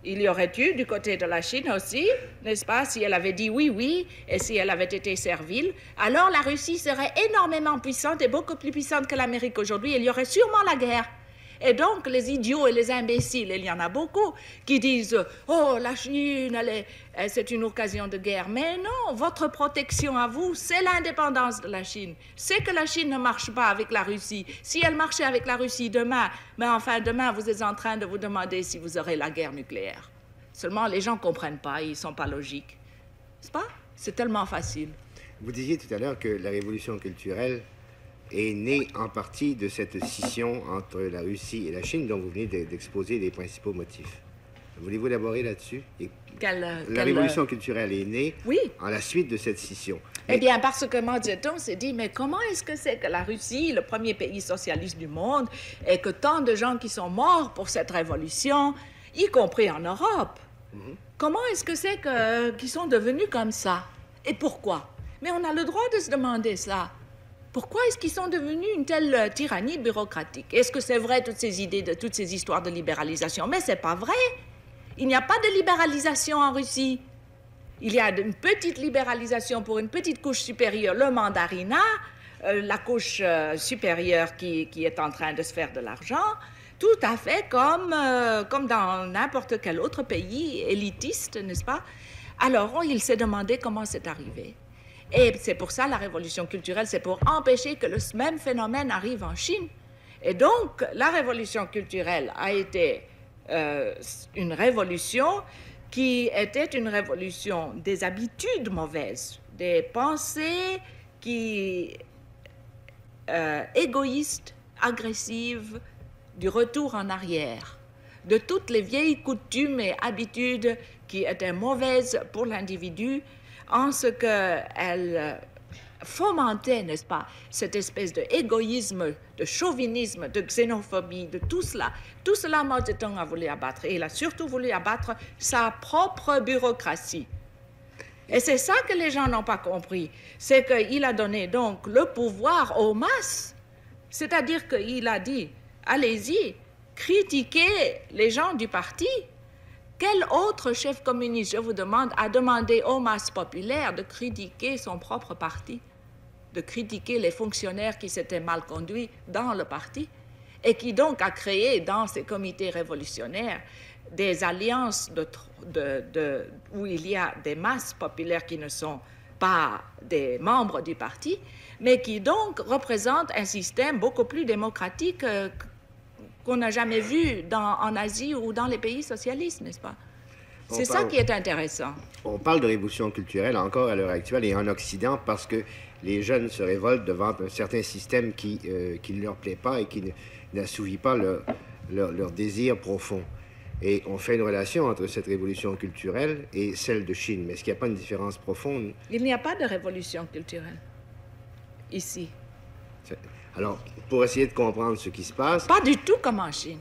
Il y aurait eu du côté de la Chine aussi, n'est-ce pas, si elle avait dit oui, oui, et si elle avait été servile, alors la Russie serait énormément puissante et beaucoup plus puissante que l'Amérique aujourd'hui. Il y aurait sûrement la guerre. Et donc, les idiots et les imbéciles, il y en a beaucoup, qui disent « Oh, la Chine, c'est une occasion de guerre. » Mais non, votre protection à vous, c'est l'indépendance de la Chine. C'est que la Chine ne marche pas avec la Russie. Si elle marchait avec la Russie demain, mais enfin, demain, vous êtes en train de vous demander si vous aurez la guerre nucléaire. Seulement, les gens ne comprennent pas, ils ne sont pas logiques. N'est-ce pas? C'est tellement facile. Vous disiez tout à l'heure que la révolution culturelle est née en partie de cette scission entre la Russie et la Chine dont vous venez d'exposer les principaux motifs. Voulez-vous élaborer là-dessus? La révolution culturelle est née en la suite de cette scission. Eh bien, parce que Mao Zedong s'est dit, mais comment est-ce que c'est que la Russie, le premier pays socialiste du monde, et que tant de gens qui sont morts pour cette révolution, y compris en Europe, comment est-ce que c'est qu'ils sont devenus comme ça? Et pourquoi? Mais on a le droit de se demander ça. Pourquoi est-ce qu'ils sont devenus une telle tyrannie bureaucratique? Est-ce que c'est vrai, toutes ces idées, toutes ces histoires de libéralisation? Mais c'est pas vrai. Il n'y a pas de libéralisation en Russie. Il y a une petite libéralisation pour une petite couche supérieure, le mandarinat, la couche supérieure qui est en train de se faire de l'argent, tout à fait comme dans n'importe quel autre pays élitiste, n'est-ce pas? Alors, il s'est demandé comment c'est arrivé. Et c'est pour ça la révolution culturelle, c'est pour empêcher que le même phénomène arrive en Chine. Et donc, la révolution culturelle a été une révolution qui était une révolution des habitudes mauvaises, des pensées égoïstes, agressives, du retour en arrière, de toutes les vieilles coutumes et habitudes qui étaient mauvaises pour l'individu, en ce qu'elle fomentait, n'est-ce pas, cette espèce d'égoïsme, de chauvinisme, de xénophobie, de tout cela. Tout cela, Mao Zedong a voulu abattre. Et il a surtout voulu abattre sa propre bureaucratie. Et c'est ça que les gens n'ont pas compris. C'est qu'il a donné donc le pouvoir aux masses. C'est-à-dire qu'il a dit, allez-y, critiquez les gens du parti. Quel autre chef communiste, je vous demande, a demandé aux masses populaires de critiquer son propre parti, de critiquer les fonctionnaires qui s'étaient mal conduits dans le parti, et qui donc a créé dans ces comités révolutionnaires des alliances où il y a des masses populaires qui ne sont pas des membres du parti, mais qui donc représentent un système beaucoup plus démocratique qu'on n'a jamais vu en Asie ou dans les pays socialistes, n'est-ce pas? C'est ça qui est intéressant. On parle de révolution culturelle encore à l'heure actuelle et en Occident parce que les jeunes se révoltent devant un certain système qui ne leur plaît pas et qui n'assouvit pas leur désir profond. Et on fait une relation entre cette révolution culturelle et celle de Chine. Mais est-ce qu'il n'y a pas une différence profonde? Il n'y a pas de révolution culturelle ici. Alors, pour essayer de comprendre ce qui se passe... Pas du tout comme en Chine.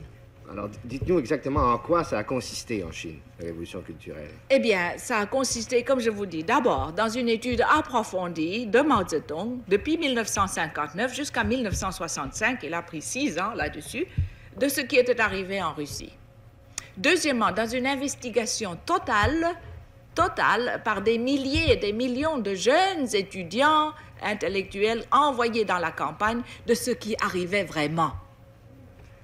Alors, dites-nous exactement en quoi ça a consisté en Chine, la révolution culturelle. Eh bien, ça a consisté, comme je vous dis, d'abord dans une étude approfondie de Mao Zedong, depuis 1959 jusqu'à 1965, il a pris 6 ans là-dessus, de ce qui était arrivé en Russie. Deuxièmement, dans une investigation totale par des milliers et des millions de jeunes étudiants intellectuels envoyés dans la campagne de ce qui arrivait vraiment.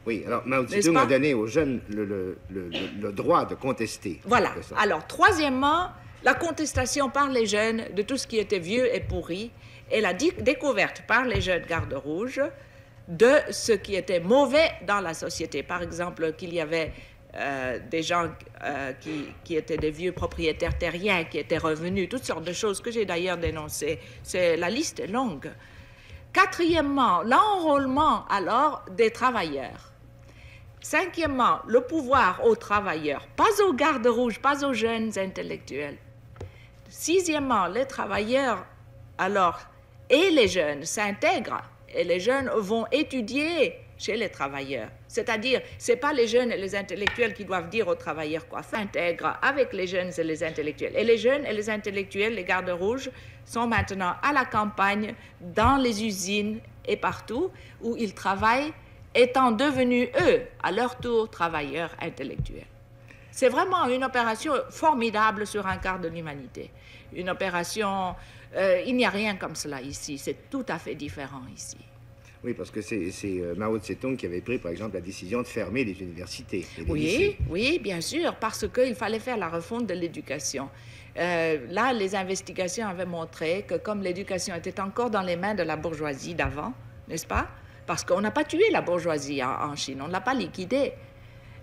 Oui, alors Mao Zedong a donné aux jeunes le droit de contester. Voilà. Alors, troisièmement, la contestation par les jeunes de tout ce qui était vieux et pourri et la découverte par les jeunes gardes rouges de ce qui était mauvais dans la société. Par exemple, qu'il y avait des gens qui étaient des vieux propriétaires terriens qui étaient revenus, toutes sortes de choses que j'ai d'ailleurs dénoncées. La liste est longue. Quatrièmement, l'enrôlement alors des travailleurs. Cinquièmement, le pouvoir aux travailleurs, pas aux gardes rouges, pas aux jeunes intellectuels. Sixièmement, les travailleurs alors et les jeunes s'intègrent et les jeunes vont étudier chez les travailleurs. C'est-à-dire, ce n'est pas les jeunes et les intellectuels qui doivent dire aux travailleurs quoi faire. Ils s'intègrent avec les jeunes et les intellectuels. Et les jeunes et les intellectuels, les gardes rouges, sont maintenant à la campagne, dans les usines et partout où ils travaillent, étant devenus, eux, à leur tour, travailleurs intellectuels. C'est vraiment une opération formidable sur un quart de l'humanité. Une opération, il n'y a rien comme cela ici, c'est tout à fait différent ici. Oui, parce que c'est Mao Zedong qui avait pris, par exemple, la décision de fermer les universités. Et les lycées. Oui, bien sûr, parce qu'il fallait faire la refonte de l'éducation. Là, les investigations avaient montré que comme l'éducation était encore dans les mains de la bourgeoisie d'avant, n'est-ce pas? Parce qu'on n'a pas tué la bourgeoisie en Chine, on ne l'a pas liquidée.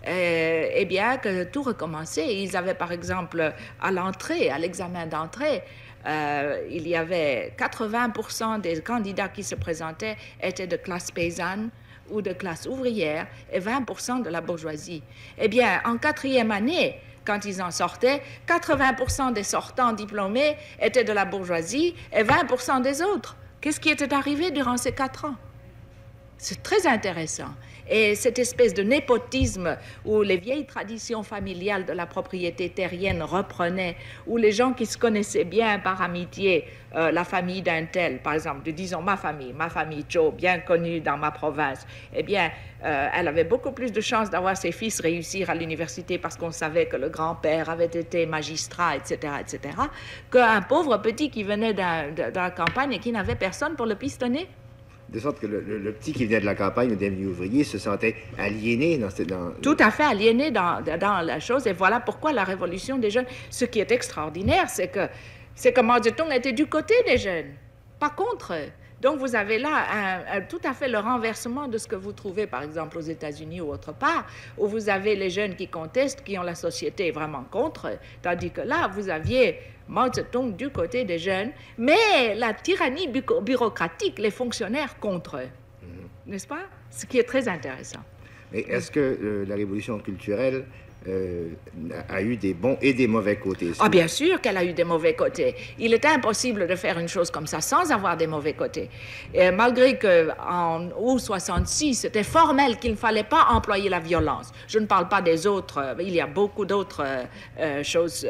Eh bien, que tout recommençait. Ils avaient, par exemple, à l'entrée, à l'examen d'entrée, il y avait 80% des candidats qui se présentaient étaient de classe paysanne ou de classe ouvrière et 20% de la bourgeoisie. Eh bien, en 4e année, quand ils en sortaient, 80% des sortants diplômés étaient de la bourgeoisie et 20% des autres. Qu'est-ce qui était arrivé durant ces 4 ans? C'est très intéressant. Et cette espèce de népotisme où les vieilles traditions familiales de la propriété terrienne reprenaient, où les gens qui se connaissaient bien par amitié, la famille d'un tel, par exemple, disons ma famille Cho, bien connue dans ma province, eh bien, elle avait beaucoup plus de chances d'avoir ses fils réussir à l'université parce qu'on savait que le grand-père avait été magistrat, etc., qu'un pauvre petit qui venait de la campagne et qui n'avait personne pour le pistonner. De sorte que le petit qui venait de la campagne, le devenu ouvrier, se sentait aliéné dans... Tout à fait aliéné dans la chose. Et voilà pourquoi la révolution des jeunes... Ce qui est extraordinaire, c'est que Mao Zedong était du côté des jeunes, pas contre eux. Donc vous avez là tout à fait le renversement de ce que vous trouvez, par exemple, aux États-Unis ou autre part, où vous avez les jeunes qui contestent, qui ont la société vraiment contre eux, tandis que là, vous aviez Mao Zedong du côté des jeunes, mais la tyrannie bureaucratique, les fonctionnaires contre eux. N'est-ce pas? Ce qui est très intéressant. Mais est-ce que la révolution culturelle a eu des bons et des mauvais côtés? Ah, bien sûr qu'elle a eu des mauvais côtés. Il est impossible de faire une chose comme ça sans avoir des mauvais côtés. Et malgré qu'en août 66, c'était formel qu'il ne fallait pas employer la violence. Je ne parle pas des autres, il y a beaucoup d'autres choses,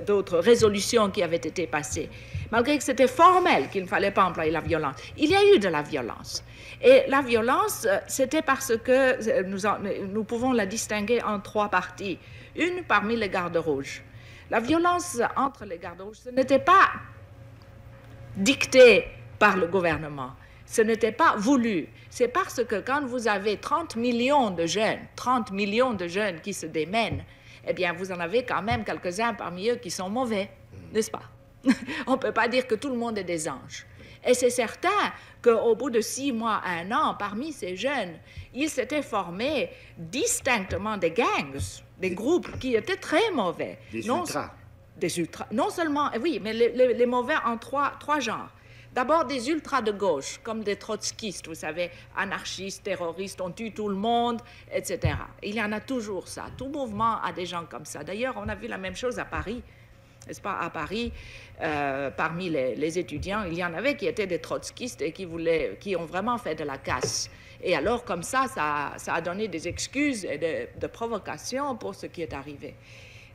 d'autres résolutions qui avaient été passées. Malgré que c'était formel qu'il ne fallait pas employer la violence, il y a eu de la violence. Et la violence, c'était parce que nous pouvons la distinguer en 3 parties. Une parmi les gardes rouges. La violence entre les gardes rouges, ce n'était pas dicté par le gouvernement. Ce n'était pas voulu. C'est parce que quand vous avez 30 millions de jeunes qui se démènent, eh bien, vous en avez quand même quelques-uns parmi eux qui sont mauvais, n'est-ce pas? On ne peut pas dire que tout le monde est des anges. Et c'est certain qu'au bout de 6 mois, 1 an, parmi ces jeunes, il s'était formé distinctement des gangs, des groupes qui étaient très mauvais. Des ultras. Des ultras. Non seulement, oui, mais les mauvais en trois genres. D'abord des ultras de gauche, comme des trotskistes, vous savez, anarchistes, terroristes, on tue tout le monde, etc. Il y en a toujours ça. Tout mouvement a des gens comme ça. D'ailleurs, on a vu la même chose à Paris. n'est-ce pas, à Paris, parmi les étudiants, il y en avait qui étaient des trotskistes et qui ont vraiment fait de la casse. Et alors, comme ça a donné des excuses et de provocations pour ce qui est arrivé.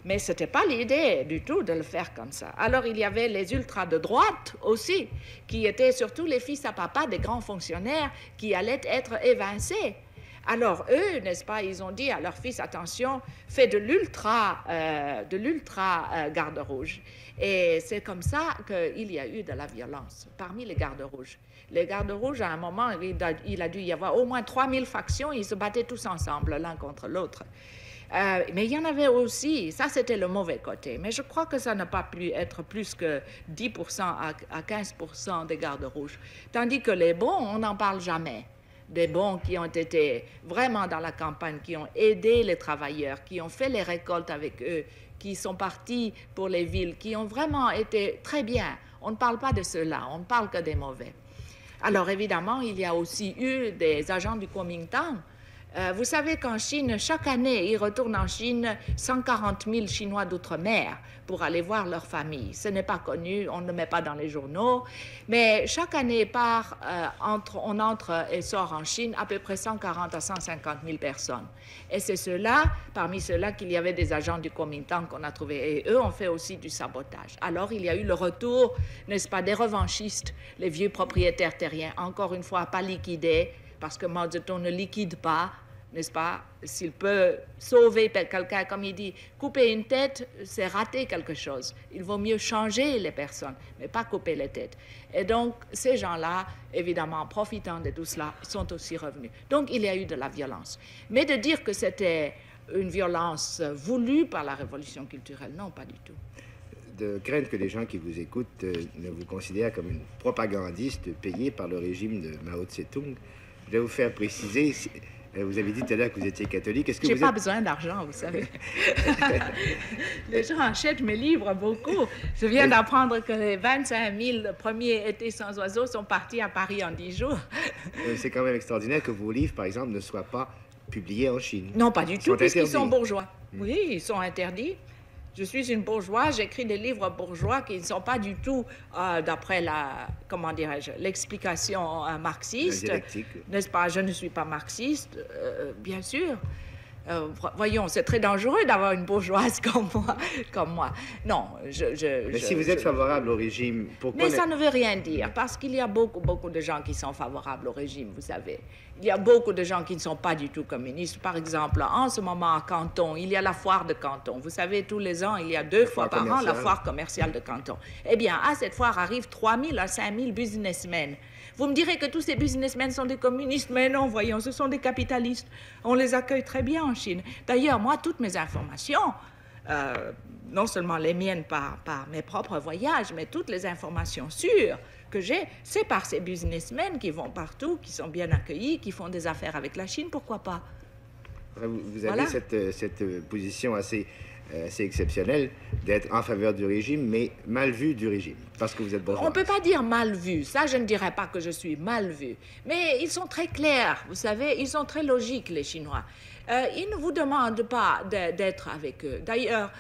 Mais ce n'était pas l'idée du tout de le faire comme ça. Alors, il y avait les ultras de droite aussi, qui étaient surtout les fils à papa des grands fonctionnaires qui allaient être évincés. Alors, eux, n'est-ce pas, ils ont dit à leurs fils, attention, fais de l'ultra garde rouge. Et c'est comme ça qu'il y a eu de la violence parmi les gardes rouges. Les gardes rouges, à un moment, il a dû y avoir au moins 3000 factions, ils se battaient tous ensemble, l'un contre l'autre. Mais il y en avait aussi, ça c'était le mauvais côté, mais je crois que ça n'a pas pu être plus que 10% à 15% des gardes rouges. Tandis que les bons, on n'en parle jamais. Des bons qui ont été vraiment dans la campagne, qui ont aidé les travailleurs, qui ont fait les récoltes avec eux, qui sont partis pour les villes, qui ont vraiment été très bien. On ne parle pas de ceux-là, on ne parle que des mauvais. Alors évidemment, il y a aussi eu des agents du Kuomintang. Vous savez qu'en Chine, chaque année, ils retournent en Chine 140 000 Chinois d'outre-mer pour aller voir leur famille. Ce n'est pas connu, on ne le met pas dans les journaux, mais chaque année, on entre et sort en Chine à peu près 140 à 150 000 personnes. Et c'est parmi ceux-là, qu'il y avait des agents du Kuomintang qu'on a trouvés. Et eux ont fait aussi du sabotage. Alors, il y a eu le retour, n'est-ce pas, des revanchistes, les vieux propriétaires terriens, encore une fois, pas liquidés, parce que Mao Zedong ne liquide pas, n'est-ce pas? S'il peut sauver quelqu'un, comme il dit, couper une tête, c'est rater quelque chose. Il vaut mieux changer les personnes, mais pas couper les têtes. Et donc, ces gens-là, évidemment, profitant de tout cela, sont aussi revenus. Donc, il y a eu de la violence. Mais de dire que c'était une violence voulue par la révolution culturelle, non, pas du tout. De crainte que les gens qui vous écoutent ne vous considèrent comme une propagandiste payée par le régime de Mao Tse-tung, je vais vous faire préciser, vous avez dit tout à l'heure que vous étiez catholique. Est-ce que j'ai pas besoin d'argent, vous savez. Les gens achètent mes livres beaucoup. Je viens d'apprendre que les 25 000 premiers étés sans oiseaux sont partis à Paris en 10 jours. C'est quand même extraordinaire que vos livres, par exemple, ne soient pas publiés en Chine. Non, pas du tout, puisqu'ils sont bourgeois. Oui, ils sont interdits. Je suis une bourgeoise, j'écris des livres bourgeois qui ne sont pas du tout d'après l'explication marxiste. N'est-ce pas? Je ne suis pas marxiste, bien sûr. Voyons, c'est très dangereux d'avoir une bourgeoise comme moi. Non, Mais si vous êtes favorable au régime, pourquoi... Mais ça ne veut rien dire, parce qu'il y a beaucoup de gens qui sont favorables au régime, vous savez. Il y a beaucoup de gens qui ne sont pas du tout communistes. Par exemple, en ce moment, à Canton, il y a la foire de Canton. Vous savez, tous les ans, il y a 2 fois par an la foire commerciale de Canton. Eh bien, à cette foire arrivent 3 000 à 5 000 businessmen. Vous me direz que tous ces businessmen sont des communistes, mais non, voyons, ce sont des capitalistes. On les accueille très bien en Chine. D'ailleurs, moi, toutes mes informations, non seulement les miennes par mes propres voyages, mais toutes les informations sûres que j'ai, c'est par ces businessmen qui vont partout, qui sont bien accueillis, qui font des affaires avec la Chine, pourquoi pas? Vous avez cette position assez exceptionnelle d'être en faveur du régime, mais mal vu du régime, parce que vous êtes bourgeois. On ne peut pas dire mal vu, ça je ne dirais pas que je suis mal vu, mais ils sont très clairs, vous savez, ils sont très logiques, les Chinois. Ils ne vous demandent pas d'être avec eux. D'ailleurs,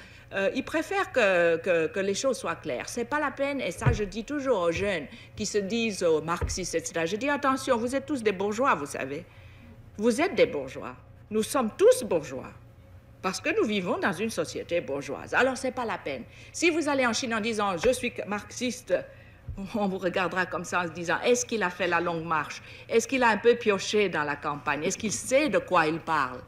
ils préfèrent que les choses soient claires. C'est pas la peine, et ça je dis toujours aux jeunes qui se disent aux marxistes, etc. Je dis attention, vous êtes tous des bourgeois, vous savez. Vous êtes des bourgeois. Nous sommes tous bourgeois. Parce que nous vivons dans une société bourgeoise. Alors, c'est pas la peine. Si vous allez en Chine en disant « je suis marxiste », on vous regardera comme ça en se disant « est-ce qu'il a fait la longue marche? Est-ce qu'il a un peu pioché dans la campagne? Est-ce qu'il sait de quoi il parle ?»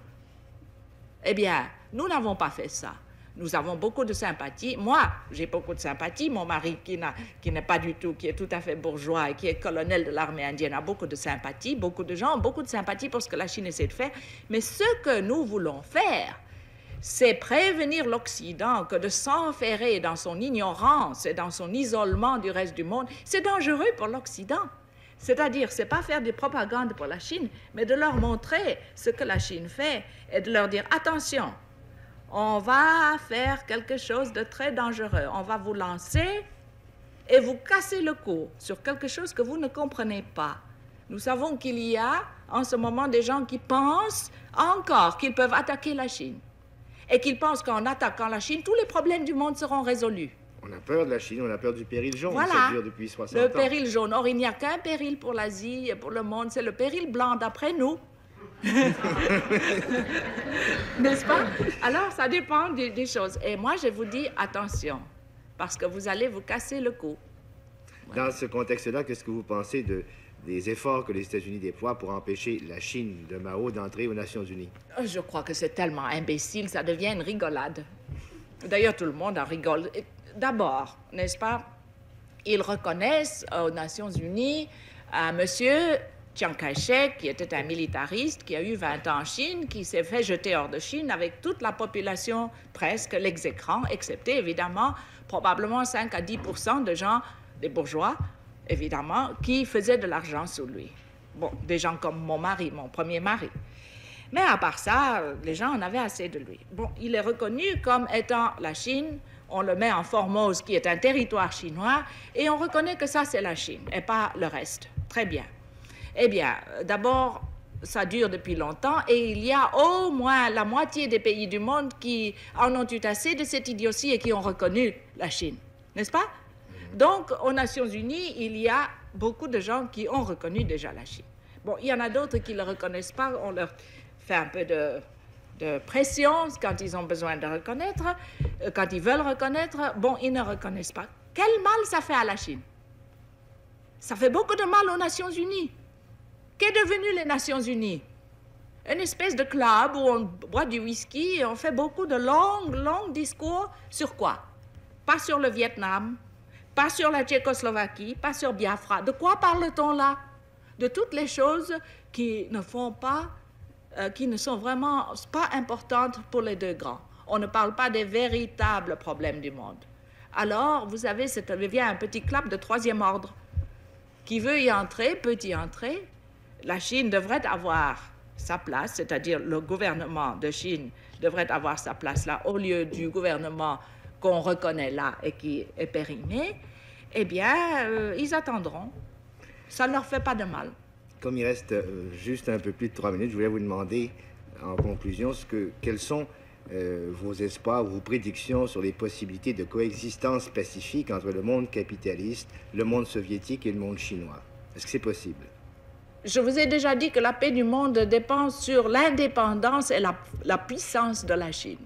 Eh bien, nous n'avons pas fait ça. Nous avons beaucoup de sympathie. Moi, j'ai beaucoup de sympathie. Mon mari, qui n'est pas du tout, qui est tout à fait bourgeois et qui est colonel de l'armée indienne, a beaucoup de sympathie. Beaucoup de gens ont beaucoup de sympathie pour ce que la Chine essaie de faire. Mais ce que nous voulons faire, c'est prévenir l'Occident que de s'enferrer dans son ignorance et dans son isolement du reste du monde, c'est dangereux pour l'Occident. C'est-à-dire, c'est pas faire des propagandes pour la Chine, mais de leur montrer ce que la Chine fait et de leur dire, attention, on va faire quelque chose de très dangereux. On va vous lancer et vous casser le cou sur quelque chose que vous ne comprenez pas. Nous savons qu'il y a en ce moment des gens qui pensent encore qu'ils peuvent attaquer la Chine et qu'ils pensent qu'en attaquant la Chine, tous les problèmes du monde seront résolus. On a peur de la Chine, on a peur du péril jaune. Voilà. Ça dure depuis 60 ans. Le péril jaune. Or, il n'y a qu'un péril pour l'Asie et pour le monde, c'est le péril blanc, d'après nous. N'est-ce pas? Alors, ça dépend des choses. Et moi, je vous dis, attention, parce que vous allez vous casser le cou. Dans ce contexte-là, qu'est-ce que vous pensez des efforts que les États-Unis déploient pour empêcher la Chine de Mao d'entrer aux Nations Unies? Je crois que c'est tellement imbécile, ça devient une rigolade. D'ailleurs, tout le monde en rigole. D'abord, n'est-ce pas, ils reconnaissent aux Nations Unies un monsieur Chiang Kai-shek, qui était un militariste, qui a eu 20 ans en Chine, qui s'est fait jeter hors de Chine avec toute la population presque l'exécrant, excepté évidemment probablement 5 à 10% de gens, des bourgeois, évidemment, qui faisaient de l'argent sous lui. Bon, des gens comme mon mari, mon premier mari. Mais à part ça, les gens en avaient assez de lui. Bon, il est reconnu comme étant la Chine. On le met en Formose, qui est un territoire chinois, et on reconnaît que ça, c'est la Chine, et pas le reste. Très bien. Eh bien, d'abord, ça dure depuis longtemps, et il y a au moins la moitié des pays du monde qui en ont eu assez de cette idiotie et qui ont reconnu la Chine. N'est-ce pas? Donc, aux Nations Unies, il y a beaucoup de gens qui ont reconnu déjà la Chine. Bon, il y en a d'autres qui ne le reconnaissent pas, on leur fait un peu de pression quand ils ont besoin de reconnaître, quand ils veulent reconnaître, bon, ils ne reconnaissent pas. Quel mal ça fait à la Chine? Ça fait beaucoup de mal aux Nations Unies. Qu'est devenu les Nations Unies? Une espèce de club où on boit du whisky et on fait beaucoup de longs discours sur quoi? Pas sur le Vietnam, pas sur la Tchécoslovaquie, pas sur Biafra. De quoi parle-t-on là? De toutes les choses qui ne font pas, qui ne sont vraiment pas importantes pour les deux grands. On ne parle pas des véritables problèmes du monde. Alors, vous avez, ça devient un petit club de troisième ordre. Qui veut y entrer, peut y entrer. La Chine devrait avoir sa place, c'est-à-dire le gouvernement de Chine devrait avoir sa place là, au lieu du gouvernement qu'on reconnaît là et qui est périmé. Eh bien, ils attendront. Ça ne leur fait pas de mal. Comme il reste juste un peu plus de 3 minutes, je voulais vous demander, en conclusion, quels sont vos espoirs, vos prédictions sur les possibilités de coexistence pacifique entre le monde capitaliste, le monde soviétique et le monde chinois. Est-ce que c'est possible? Je vous ai déjà dit que la paix du monde dépend sur l'indépendance et la puissance de la Chine.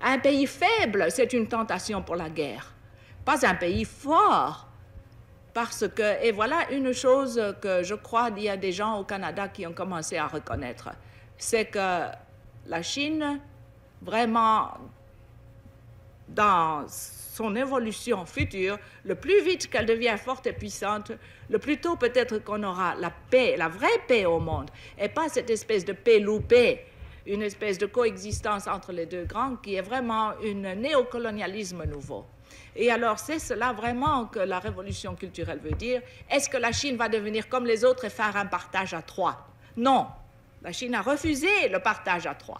Un pays faible, c'est une tentation pour la guerre. Pas un pays fort. Parce que, et voilà une chose que je crois qu'il y a des gens au Canada qui ont commencé à reconnaître, c'est que la Chine, vraiment, dans son évolution future, le plus vite qu'elle devient forte et puissante, le plus tôt peut-être qu'on aura la paix, la vraie paix au monde, et pas cette espèce de paix loupée, une espèce de coexistence entre les deux grands qui est vraiment un néocolonialisme nouveau. Et alors, c'est cela vraiment que la révolution culturelle veut dire. Est-ce que la Chine va devenir comme les autres et faire un partage à 3? Non. La Chine a refusé le partage à 3.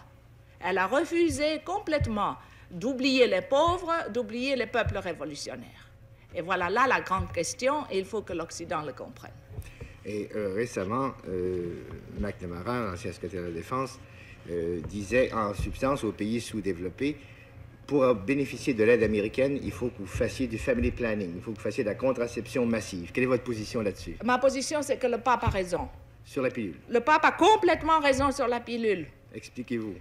Elle a refusé complètement d'oublier les pauvres, d'oublier les peuples révolutionnaires. Et voilà là la grande question, et il faut que l'Occident le comprenne. Et récemment, McNamara, ancien secrétaire de la Défense, disait en substance aux pays sous-développés, pour bénéficier de l'aide américaine, il faut que vous fassiez du family planning, il faut que vous fassiez de la contraception massive. Quelle est votre position là-dessus? Ma position, c'est que le pape a raison. Sur la pilule? Le pape a complètement raison sur la pilule. Expliquez-vous.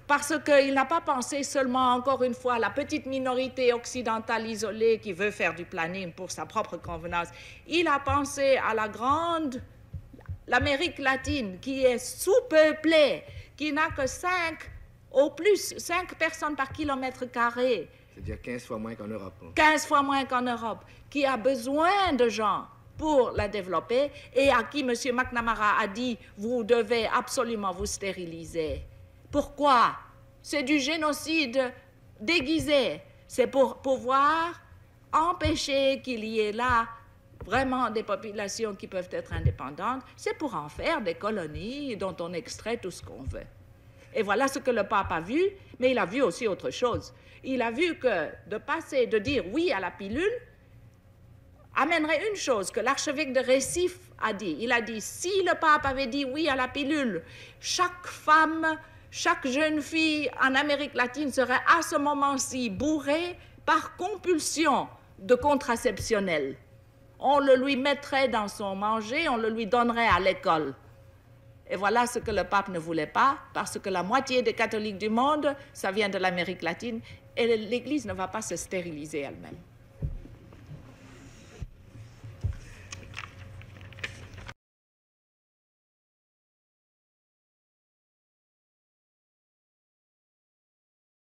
Parce qu'il n'a pas pensé seulement, encore une fois, à la petite minorité occidentale isolée qui veut faire du planning pour sa propre convenance. Il a pensé à l'Amérique latine, qui est sous-peuplée, qui n'a que 5 personnes par kilomètre carré. C'est-à-dire 15 fois moins qu'en Europe. 15 fois moins qu'en Europe, qui a besoin de gens pour la développer et à qui M. McNamara a dit « vous devez absolument vous stériliser ». Pourquoi? C'est du génocide déguisé. C'est pour pouvoir empêcher qu'il y ait là vraiment des populations qui peuvent être indépendantes. C'est pour en faire des colonies dont on extrait tout ce qu'on veut. Et voilà ce que le pape a vu, mais il a vu aussi autre chose. Il a vu que de dire oui à la pilule, amènerait une chose que l'archevêque de Recife a dit. Il a dit, si le pape avait dit oui à la pilule, chaque femme, chaque jeune fille en Amérique latine serait à ce moment-ci bourrée par compulsion de contraceptionnel. On le lui mettrait dans son manger, on le lui donnerait à l'école. Et voilà ce que le pape ne voulait pas, parce que la moitié des catholiques du monde, ça vient de l'Amérique latine, et l'Église ne va pas se stériliser elle-même.